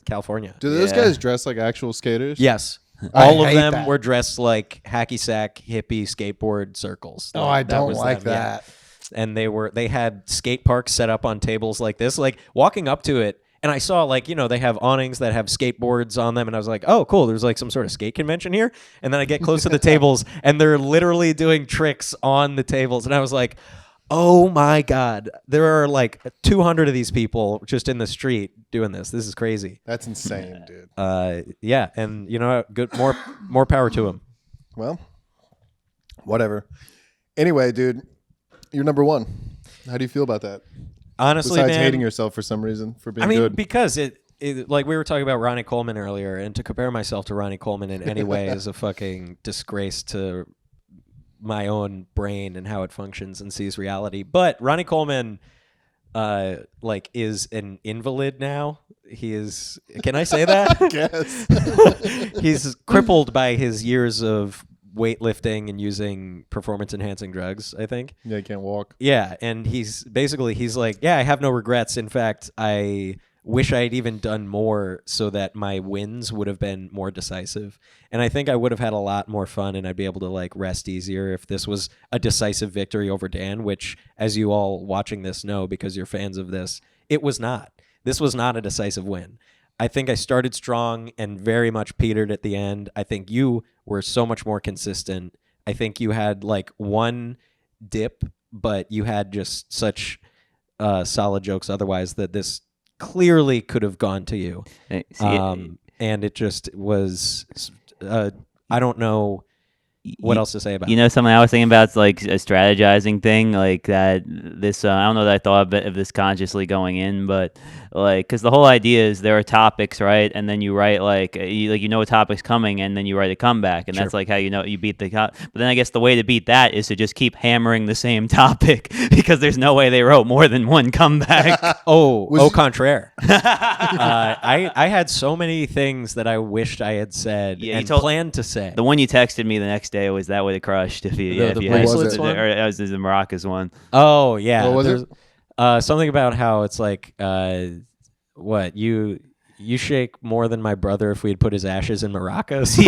California. Do those Yeah. guys dress like actual skaters? Yes. I All of hate them that. were dressed like hacky sack hippie skateboard circles. Oh, I don't was like them, yeah. that. And they had skate parks set up on tables like this, like walking up to it. And I saw like, they have awnings that have skateboards on them. And I was like, oh, cool. There's like some sort of skate convention here. And then I get close to the tables and they're literally doing tricks on the tables. And I was like, oh my God, there are like 200 of these people just in the street doing this. This is crazy. That's insane, dude. Yeah. And good, more power to them. Well, whatever. Anyway, dude, you're number one. How do you feel about that? Honestly, Besides man, hating yourself for some reason for being I mean, good. because it like we were talking about Ronnie Coleman earlier, and to compare myself to Ronnie Coleman in any way is a fucking disgrace to my own brain and how it functions and sees reality. But Ronnie Coleman, is an invalid now. He is. Can I say that? Yes. He's crippled by his years of weightlifting and using performance enhancing drugs, I think. Yeah, you can't walk. Yeah, and he's like, yeah, I have no regrets. In fact, I wish I'd even done more so that my wins would have been more decisive. And I think I would have had a lot more fun and I'd be able to like rest easier if this was a decisive victory over Dan, which, as you all watching this know because you're fans of this, it was not. This was not a decisive win. I think I started strong and very much petered at the end. I think you were so much more consistent. I think you had like one dip, but you had just such solid jokes otherwise that this clearly could have gone to you. See, And it just was, I don't know what else to say about You it? know, something I was thinking about is like a strategizing thing, like that. This I don't know that I thought of this consciously going in, but like, because the whole idea is there are topics, right? And then you write like you know a topic's coming, and then you write a comeback, and that's like how you know you beat the. But then I guess the way to beat that is to just keep hammering the same topic because there's no way they wrote more than one comeback. Au contraire. I had so many things that I wished I had said and planned to say. The one you texted me the next day was that would have crushed if you The if you bracelets had, one? or that was the Maracas one. Oh yeah, What was there's, it? something about how it's like what you shake more than my brother if we had put his ashes in maracas.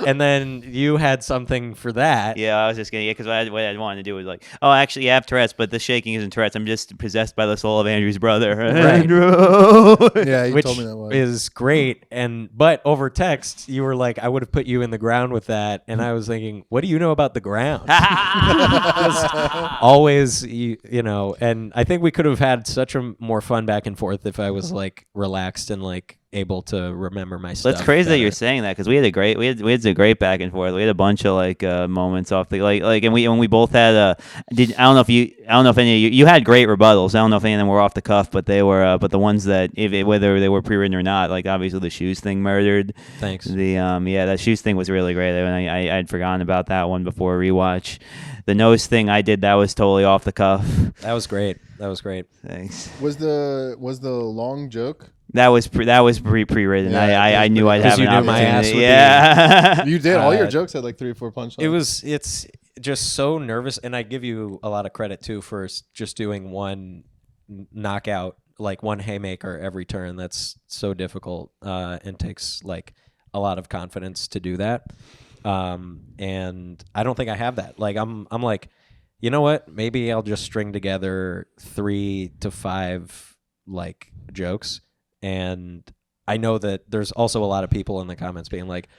And then you had something for that. Yeah, I was just gonna because what I wanted to do was like, oh, actually, I have Tourette's, but the shaking isn't Tourette's. I'm just possessed by the soul of Andrew's brother. Right. Andrew. Yeah, you Which told me that one. is great, but over text you were like, I would have put you in the ground with that, and I was thinking, what do you know about the ground? Just always, you know, and I think we could have had such a more fun back and forth if I was like relaxed and like able to remember my stuff. That's crazy that better. you're saying that because we had a great back and forth. We had a bunch of like moments off the like, and we both had I don't know if any of you had great rebuttals. I don't know if any of them were off the cuff, but they were but the ones that whether they were pre-written or not, like obviously the shoes thing murdered. Thanks. The that shoes thing was really great. I had forgotten about that one before rewatch. The nose thing I did that was totally off the cuff. That was great. Thanks. Was the long joke? That was pre-written. Yeah, I knew I'd have you an knew my ass opportunity. would be- Yeah. You did. All your jokes had like 3 or 4 punchlines. It's just so nervous, and I give you a lot of credit too for just doing one knockout, like one haymaker every turn. That's so difficult and takes like a lot of confidence to do that. And I don't think I have that. Like I'm like, you know what? Maybe I'll just string together 3 to 5 like jokes. And I know that there's also a lot of people in the comments being like,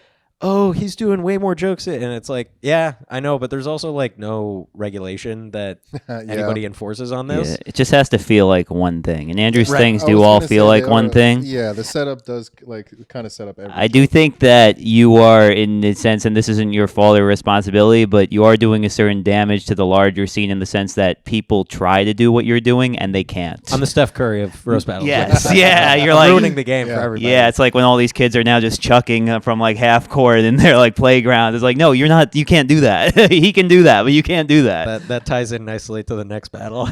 oh, he's doing way more jokes. And it's like, yeah, I know, but there's also like no regulation that anybody enforces on this. Yeah, it just has to feel like one thing. And Andrew's Right. things I do was all gonna feel say like they one are- thing. Yeah, the setup does like kind of set up everything. I do think that you are, in the sense, and this isn't your fault or responsibility, but you are doing a certain damage to the larger scene in the sense that people try to do what you're doing and they can't. I'm the Steph Curry of roast battles. Yes, yeah, you're I'm like ruining the game for Yeah. everybody. Yeah, it's like when all these kids are now just chucking from like half court in their like playground. It's like, no, you're not. You can't do that. He can do that, but you can't do that. That ties in nicely to the next battle.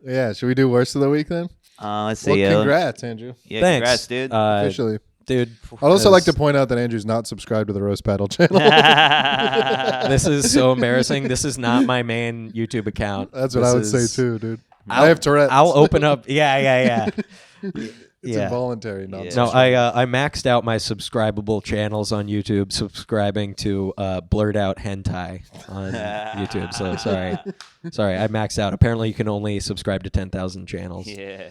Yeah, should we do worst of the week then? Let's Well, see. congrats, Andrew. Yeah, Thanks, congrats, dude. Officially. dude. I'd also like to point out that Andrew's not subscribed to the Roast Battle channel. This is so embarrassing. This is not my main YouTube account. That's what This I would say is- too, dude. I have Tourette's. I'll open up. Yeah. It's involuntary. Not No, subscribe. I maxed out my subscribable channels on YouTube, subscribing to blurred out hentai on YouTube. So sorry, I maxed out. Apparently, you can only subscribe to 10,000 channels. Yeah.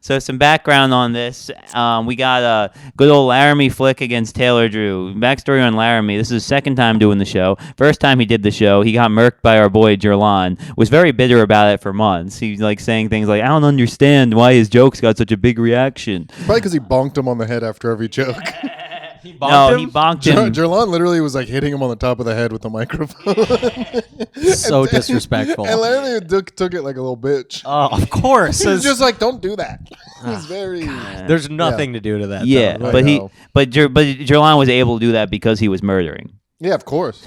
So some background on this. We got a good old Laramie flick against Taylor Drew. Backstory on Laramie. This is his second time doing the show. First time he did the show, he got murked by our boy Jerlon. Was very bitter about it for months. He's like saying things like, I don't understand why his jokes got such a big reaction. Probably because he bonked him on the head after every joke. He bonked him. Jerlon literally was like hitting him on the top of the head with the microphone. So disrespectful. And Larry took it like a little bitch. Oh, of course. He's just like, don't do that. He's very. There's nothing to do to that. Yeah, though. but know. Jerlon was able to do that because he was murdering. Yeah, of course.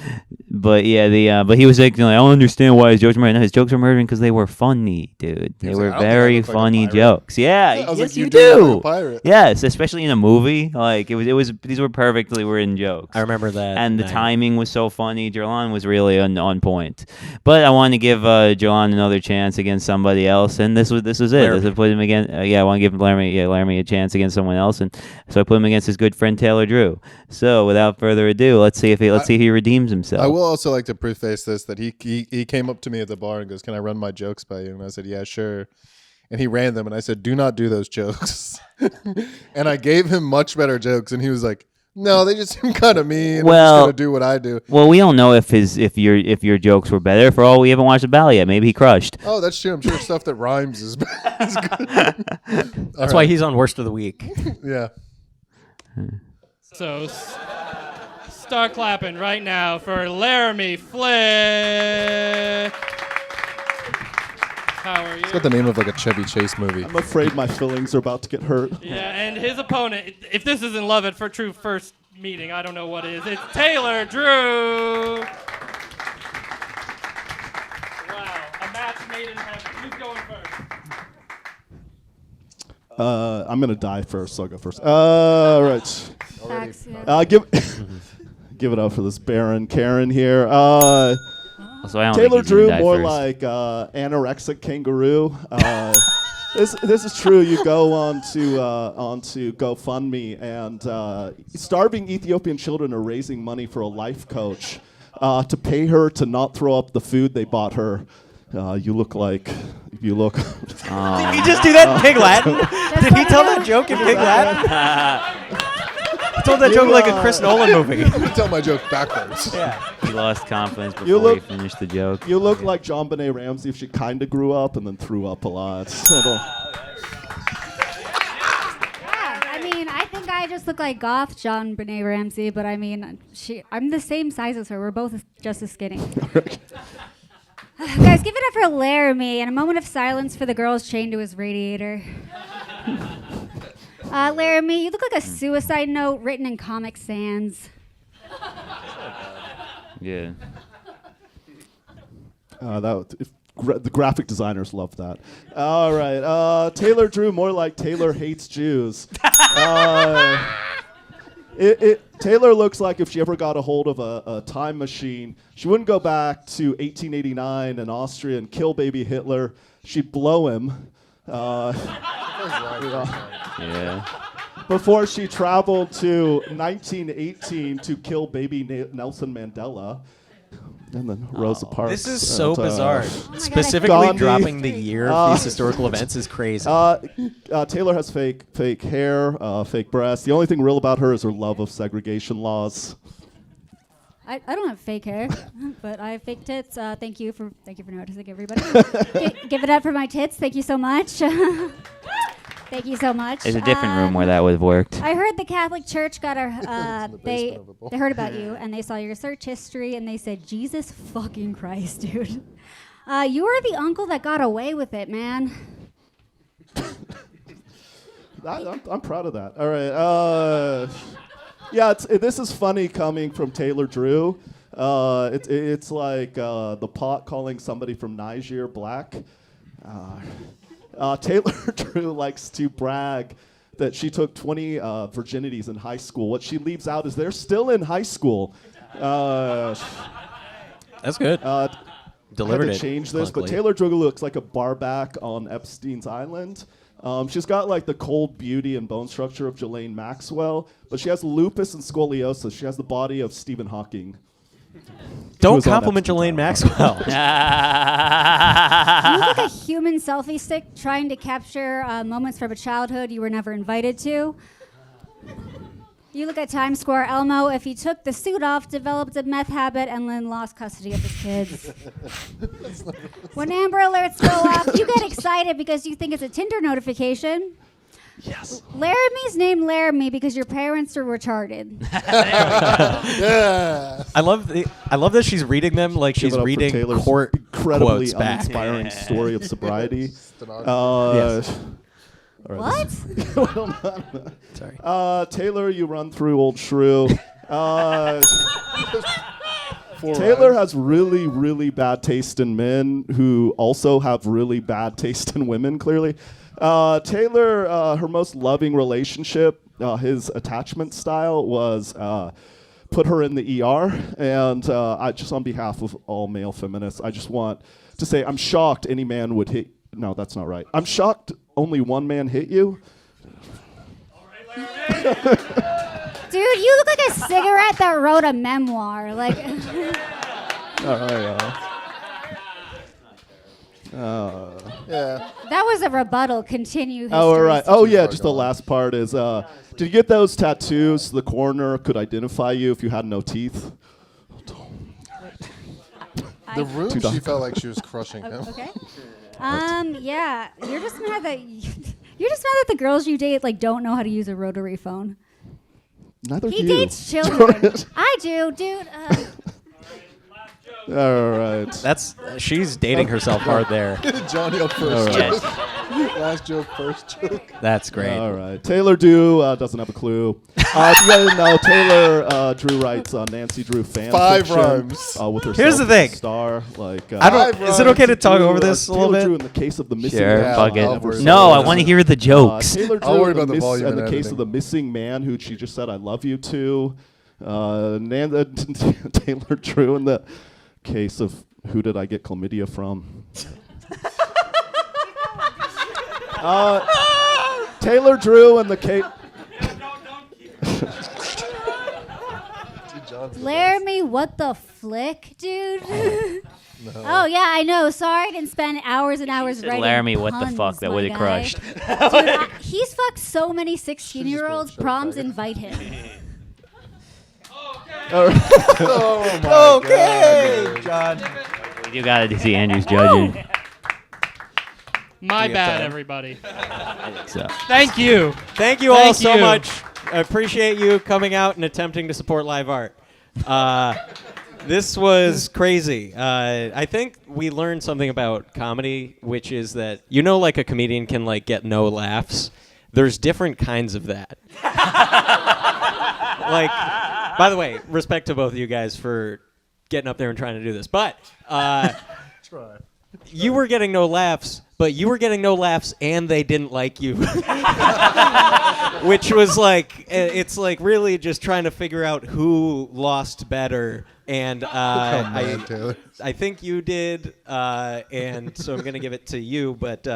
But yeah, but he was like, I don't understand why his jokes were murdering. No, his jokes were murdering because they were funny, dude. They was were like, I don't think I very look like a funny pirate. jokes. Yeah, I was yes, like, you you do look do. like a pirate. Yes, especially in a movie. Like it was. These were perfectly written jokes. I remember that. And the night. timing was so funny. Jerlon was really on point. But I wanted to give Jerlon another chance against somebody else, and this was it. Laramie. This put him against. I want to give Laramie a chance against someone else, and so I put him against his good friend Taylor Drew. So without further ado, let's see if he redeems himself. I will also like to preface this that he came up to me at the bar and goes, "Can I run my jokes by you?" And I said, "Yeah, sure." And he ran them, and I said, "Do not do those jokes." And I gave him much better jokes, and he was like, No, they just seem kind of mean. I'm Well- just gonna do what I do. Well, we don't know if your jokes were better. For all we haven't watched the battle yet. Maybe he crushed. Oh, that's true. I'm sure stuff that rhymes is good. That's why he's on Worst of the Week. Yeah. So start clapping right now for Laramie Flick. How are you? It's got the name of like a Chevy Chase movie. I'm afraid my feelings are about to get hurt. Yeah, and his opponent, if this isn't love at true first meeting, I don't know what is. It's Taylor Drew. Wow, a match made in heaven. Who's going first? I'm gonna die first, so I'll go first. All right. Facts, yeah. Give it up for this Baron Karen here. So I don't Taylor think he's gonna Drew, die more first. like anorexic kangaroo. This is true. You go onto GoFundMe, and starving Ethiopian children are raising money for a life coach to pay her to not throw up the food they bought her. You look. Did he just do that in Pig Latin? Did he tell that joke in Pig Latin? He told that joke like a Chris Nolan movie. You tell my joke backwards. Yeah. He lost confidence before he finished the joke. You look like John Benet Ramsey if she kind of grew up and then threw up a lot. Yeah, I mean, I think I just look like goth John Benet Ramsey, but I mean, I'm the same size as her. We're both just as skinny. Guys, give it up for Laramie and a moment of silence for the girls chained to his radiator. Laramie, you look like a suicide note written in Comic Sans. Yeah. The graphic designers love that. All right. Taylor Drew, more like Taylor hates Jews. Taylor looks like if she ever got a hold of a time machine, she wouldn't go back to 1889 in Austria and kill baby Hitler. She'd blow him. Yeah. Before she traveled to 1918 to kill baby Nelson Mandela. And then Rosa Parks. This is so bizarre. God, Specifically Gandhi. dropping the year of these historical events is crazy. Taylor has fake hair, fake breasts. The only thing real about her is her love of segregation laws. I don't have fake hair, but I have fake tits. Thank you for noticing, everybody. Give it up for my tits. Thank you so much. Thank you so much. There's a different room where that would have worked. I heard the Catholic Church got our. They heard about you and they saw your search history and they said, Jesus fucking Christ, dude. You were the uncle that got away with it, man. I'm proud of that. All right. Yeah, this is funny coming from Taylor Drew. It's like the pot calling somebody from Niger black. Taylor Drew likes to brag that she took 20 virginities in high school. What she leaves out is they're still in high school. That's good. Delivered had to it change this, but clunkily. Taylor Drew looks like a barback on Epstein's Island. She's got like the cold beauty and bone structure of Ghislaine Maxwell, but she has lupus and scoliosis. She has the body of Stephen Hawking. Don't compliment Ghislaine Maxwell. You look like a human selfie stick trying to capture moments from a childhood you were never invited to. You look at Times Square Elmo if he took the suit off, developed a meth habit, and then lost custody of his kids. When Amber Alerts go off, you get excited because you think it's a Tinder notification. Yes. Laramie's named Laramie because your parents are retarded. Yeah. I love that she's reading them like Give she's it up for reading Taylor's court incredibly quotes back. uninspiring story of sobriety. Yes. All right, What? Sorry. Taylor, you run through old shrew. Taylor has really, really bad taste in men who also have really bad taste in women, clearly. Taylor, her most loving relationship, his attachment style was put her in the ER. And I just on behalf of all male feminists, I just want to say I'm shocked any man would hit. No, that's not right. I'm shocked only one man hit you. Dude, you look like a cigarette that wrote a memoir. Like. All right. Yeah. That was a rebuttal. Continue. History. Oh, all right. Oh, yeah. Just the last part is, did you get those tattoos? The coroner could identify you if you had no teeth. The room, she felt like she was crushing him. Okay. Yeah. You're just mad that the girls you date like don't know how to use a rotary phone. Neither He do you. dates children. I do, dude. All right. She's dating herself hard there. Johnny up first. All right. Last joke, first joke. That's great. All right. Taylor Drew doesn't have a clue. If you guys know, Taylor Drew writes Nancy Drew fan 5 fiction, rhymes. with her Here's the thing. star. Like I don't. Is it okay to talk over this a little Taylor bit? Drew in the case of the missing Sure, man. fuck I'll it. worry No, about I want to hear the jokes. Taylor Drew I'll worry in about the volume in the and case of editing. the missing man who she just said I love you to. Taylor Drew in the case of who did I get chlamydia from? Taylor Drew in the case. Laramie, what the flick, dude? Oh yeah, I know. Sorry, I didn't spend hours and hours said writing. Laramie, what the puns, fuck? That my would have guy. crushed. Dude, he's fucked so many 16-year-olds. Proms invite him. Oh my Okay, God. John. We do got to see Andrew's judging. My bad, everybody. I think so. Thank you. Thank you all Thank so you. much. I appreciate you coming out and attempting to support live art. This was crazy. I think we learned something about comedy, which is that like a comedian can like get no laughs. There's different kinds of that. Like, by the way, respect to both of you guys for getting up there and trying to do this. But you were getting no laughs, but you were getting no laughs and they didn't like you. Which was like, it's like really just trying to figure out who lost better. And I think you did, and so I'm going to give it to you. But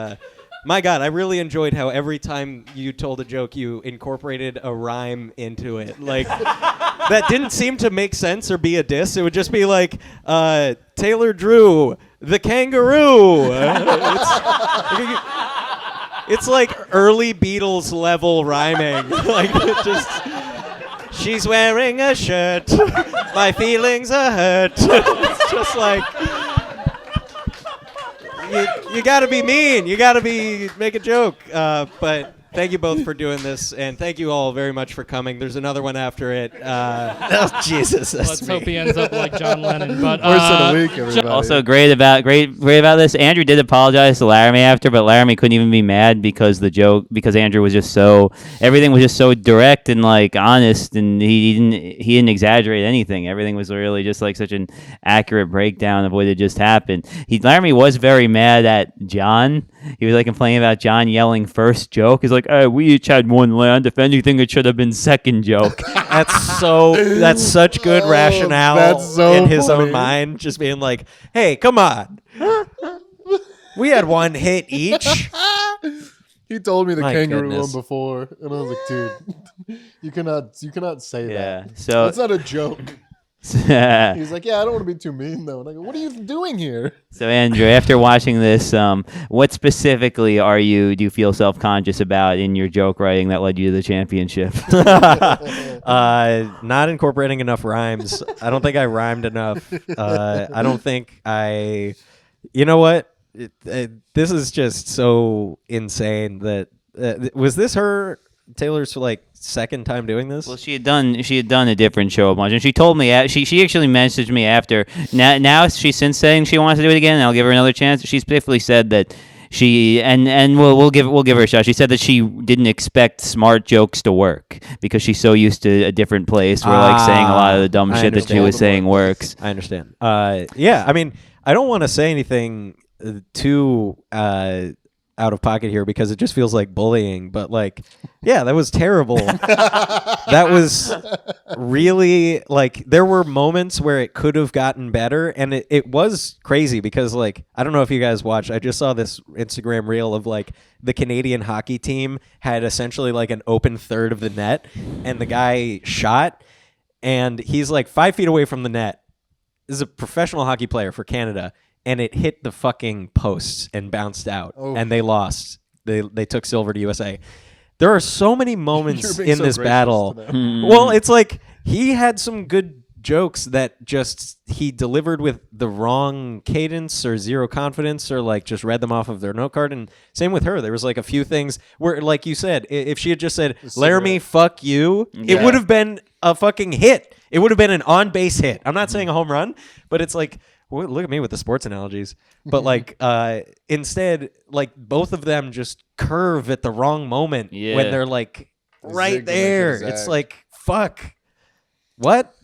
my God, I really enjoyed how every time you told a joke, you incorporated a rhyme into it. Like, that didn't seem to make sense or be a diss. It would just be like, Taylor Drew, the kangaroo. It's like early Beatles level rhyming. Like, she's wearing a shirt. My feelings are hurt. It's just like, you gotta be mean. You gotta make a joke. But thank you both for doing this, and thank you all very much for coming. There's another one after it. Oh, Jesus, Let's hope he ends up like John Lennon. But Worst of the week, everybody. Also great about this. Andrew did apologize to Laramie after, but Laramie couldn't even be mad because Andrew was just everything was just so direct and like honest, and he didn't exaggerate anything. Everything was really just like such an accurate breakdown of what had just happened. Laramie was very mad at John. He was like complaining about John yelling first joke. He's like, "Hey, we each had one land. If anything, it should have been second joke." That's such good rationale that's so in his funny. own mind. Just being like, "Hey, come on, we had one hit each." He told me the My kangaroo goodness. one before, and I was like, dude, you cannot say Yeah. that. So That's not a joke. He's like, yeah, I don't want to be too mean though. And I go, what are you doing here? So Andrew, after watching this, what specifically do you feel self-conscious about in your joke writing that led you to the championship? Not incorporating enough rhymes. I don't think I rhymed enough. I don't think I. You know what? This is just so insane that was this Taylor's like second time doing this? Well, she had done a different show a bunch, and she told me she actually messaged me after. Now she's since saying she wants to do it again, and I'll give her another chance. She specifically said that she and we'll give her a shot. She said that she didn't expect smart jokes to work because she's so used to a different place where like saying a lot of the dumb shit that she was saying works. I understand. Yeah, I mean, I don't want to say anything too out of pocket here because it just feels like bullying, but like, yeah, that was terrible. That was really like, there were moments where it could have gotten better, and it was crazy because like, I don't know if you guys watched, I just saw this Instagram reel of like the Canadian hockey team had essentially like an open third of the net, and the guy shot, and he's like 5 feet away from the net. This is a professional hockey player for Canada. and it hit the fucking posts and bounced out, and they lost. They took silver to USA. There are so many moments in this battle. Well, it's like he had some good jokes that just he delivered with the wrong cadence or zero confidence, or like just read them off of their note card. And same with her. There was like a few things where, like you said, if she had just said "Laramie, fuck you," it would have been a fucking hit. It would have been an on-base hit. I'm not saying a home run, but it's like, well, look at me with the sports analogies. But like instead, like both of them just curve at the wrong moment when they're like right there. It's like, fuck, what?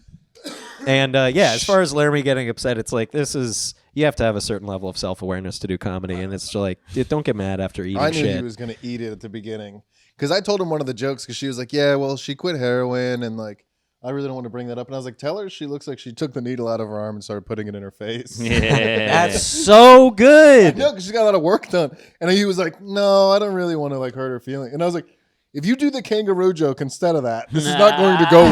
And as far as Laramie getting upset, it's like you have to have a certain level of self-awareness to do comedy, and it's like, don't get mad after eating shit. I knew he was gonna eat it at the beginning because I told him one of the jokes because she was like, yeah, well, she quit heroin, and like I really don't want to bring that up. And I was like, tell her she looks like she took the needle out of her arm and started putting it in her face. Yeah. That's so good. No, because she got a lot of work done. And he was like, no, I don't really want to like hurt her feeling. And I was like, if you do the kangaroo joke instead of that, this is not going to go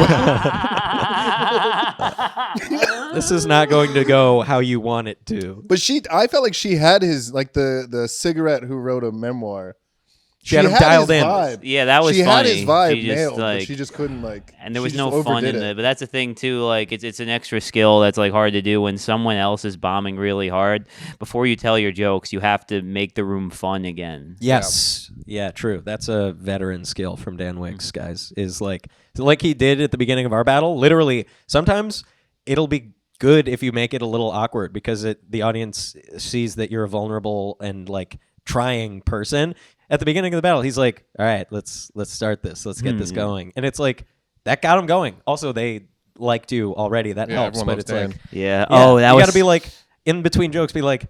well. This is not going to go how you want it to. But I felt like she had his, like the cigarette who wrote a memoir. She had him dialed in. Vibe. Yeah, that was she funny. She had his vibe she just, nailed, like, but she just couldn't like. And there was no fun in it. But that's the thing too. Like it's an extra skill that's like hard to do when someone else is bombing really hard. Before you tell your jokes, you have to make the room fun again. Yes. Yeah, true. That's a veteran skill from Dan Wickes, guys. Is like he did at the beginning of our battle. Literally, sometimes it'll be good if you make it a little awkward because the audience sees that you're a vulnerable and like trying person. At the beginning of the battle, he's like, all right, let's start this. Let's get this going. And it's like, that got him going. Also, they liked you already. That helps. But it's like, oh, that you was... got to be like, in between jokes, be like,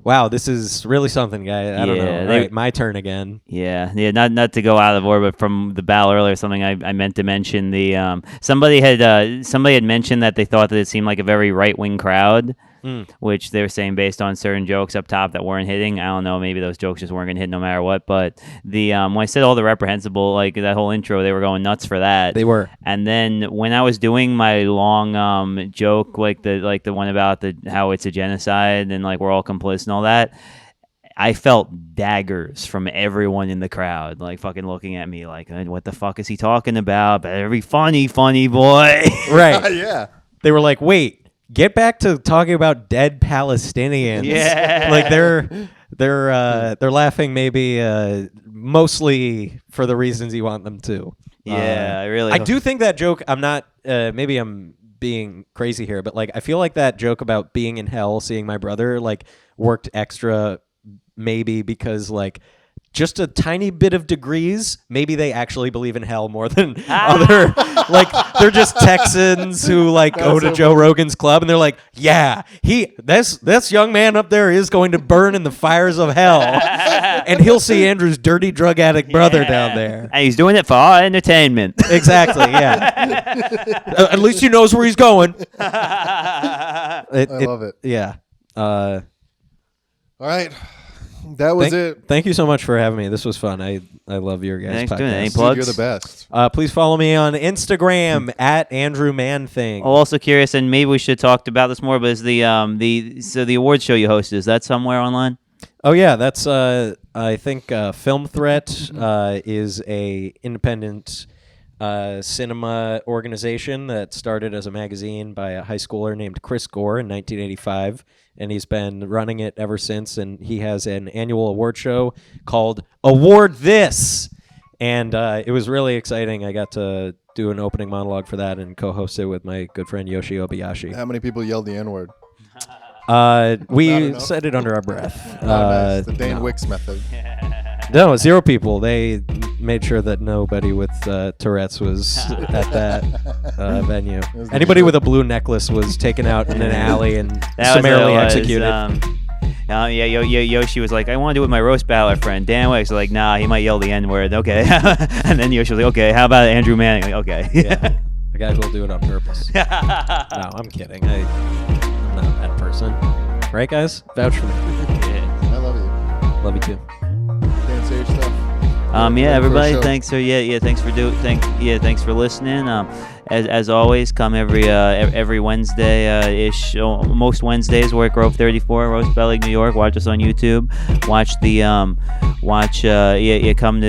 wow, this is really something, guy. I don't know. All right, my turn again. Yeah. Not to go out of order, but from the battle earlier, something I meant to mention. The somebody had mentioned that they thought that it seemed like a very right-wing crowd. Which they were saying based on certain jokes up top that weren't hitting. I don't know, maybe those jokes just weren't going to hit no matter what. But the when I said all the reprehensible, like that whole intro, they were going nuts for that. They were. And then when I was doing my long joke, like the one about how it's a genocide and like we're all complicit and all that, I felt daggers from everyone in the crowd, like fucking looking at me like, what the fuck is he talking about? Better be funny boy. Right. Yeah. They were like, wait. Get back to talking about dead Palestinians. Yeah, like they're laughing maybe mostly for the reasons you want them to. Yeah, I really. I do think that joke. I'm not. Maybe I'm being crazy here, but like I feel like that joke about being in hell, seeing my brother, like worked extra. Maybe because like. Just a tiny bit of degrees. Maybe they actually believe in hell more than other. Like they're just Texans who like go to Joe Rogan's club and they're like, yeah, this young man up there is going to burn in the fires of hell, and he'll see Andrew's dirty drug addict brother down there, and he's doing it for our entertainment. Exactly. Yeah. At least he knows where he's going. I love it. Yeah. All right. That was it. Thank you so much for having me. This was fun. I love your guys' podcast. Any plugs? Dude, you're the best. Please follow me on Instagram at Andrew Manthing. I'm also curious, and maybe we should talk about this more. But is the awards show you hosted, is that somewhere online? Oh yeah, that's I think Film Threat is a independent cinema organization that started as a magazine by a high schooler named Chris Gore in 1985. And he's been running it ever since, and he has an annual award show called Award This, and it was really exciting. I got to do an opening monologue for that and co-host it with my good friend Yoshi Obayashi. How many people yelled the N-word? We said it under our breath. Nice. The Dan Wickes method. No, 0 people. They made sure that nobody with Tourette's was at that venue. Anybody with a blue necklace was taken out in an alley and summarily executed. Yoshi was like, I want to do it with my roast battler friend. Dan Wickes was like, nah, he might yell the N-word. Okay. And then Yoshi was like, okay, how about Andrew Manning? Like, okay. Yeah. The guys will do it on purpose. No, I'm kidding. I'm not that person. Right, guys? Vouch for me. I love you. Love you too. Can't say your stuff. Everybody, thanks for thanks for listening. As always, come every Wednesday ish. Most Wednesdays we're at Grove 34, Roast Battle League, New York. Watch us on YouTube.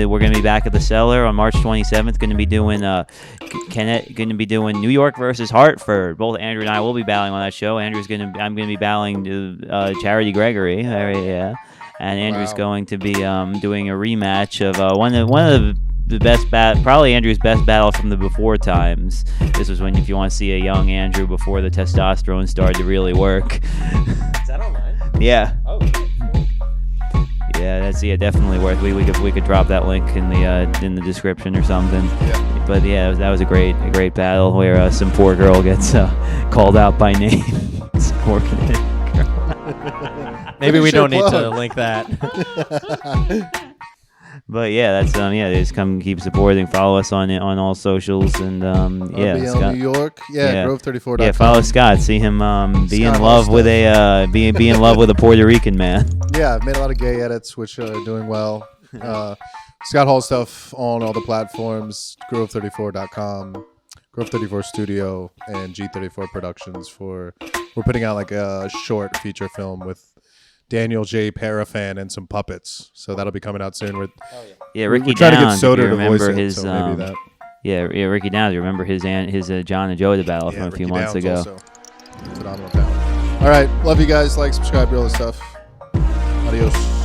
We're gonna be back at the Cellar on March 27th. Gonna be doing New York versus Hartford. Both Andrew and I will be battling on that show. I'm gonna be battling Charity Gregory. And Andrew's going to be doing a rematch of one of the best probably Andrew's best battle from the before times. This was when, if you want to see a young Andrew before the testosterone started to really work. Is that online? Yeah. Oh. Yeah, that's definitely worth. We could drop that link in the description or something. Yeah. But that was a great battle where some poor girl gets called out by name. Poor Connecticut girl. Maybe we don't need to link that. But that's just come keep supporting. Follow us on all socials and RBL Scott. New York, Grove34.com. Yeah, follow Scott. See him be in love with a Puerto Rican man. Yeah, I've made a lot of gay edits, which are doing well. Scott Hall stuff on all the platforms. Grove34.com, Grove34 Studio, and G34 Productions. We're putting out like a short feature film with Daniel J. Parafan and some puppets, so that'll be coming out soon. Ricky we're trying to get Downs, Soda if you to voice remember it, his, so maybe that. Ricky Downs. You remember his John and Joe battle from a few months ago. Also. Phenomenal talent. All right, love you guys. Like, subscribe, do all this stuff. Adios.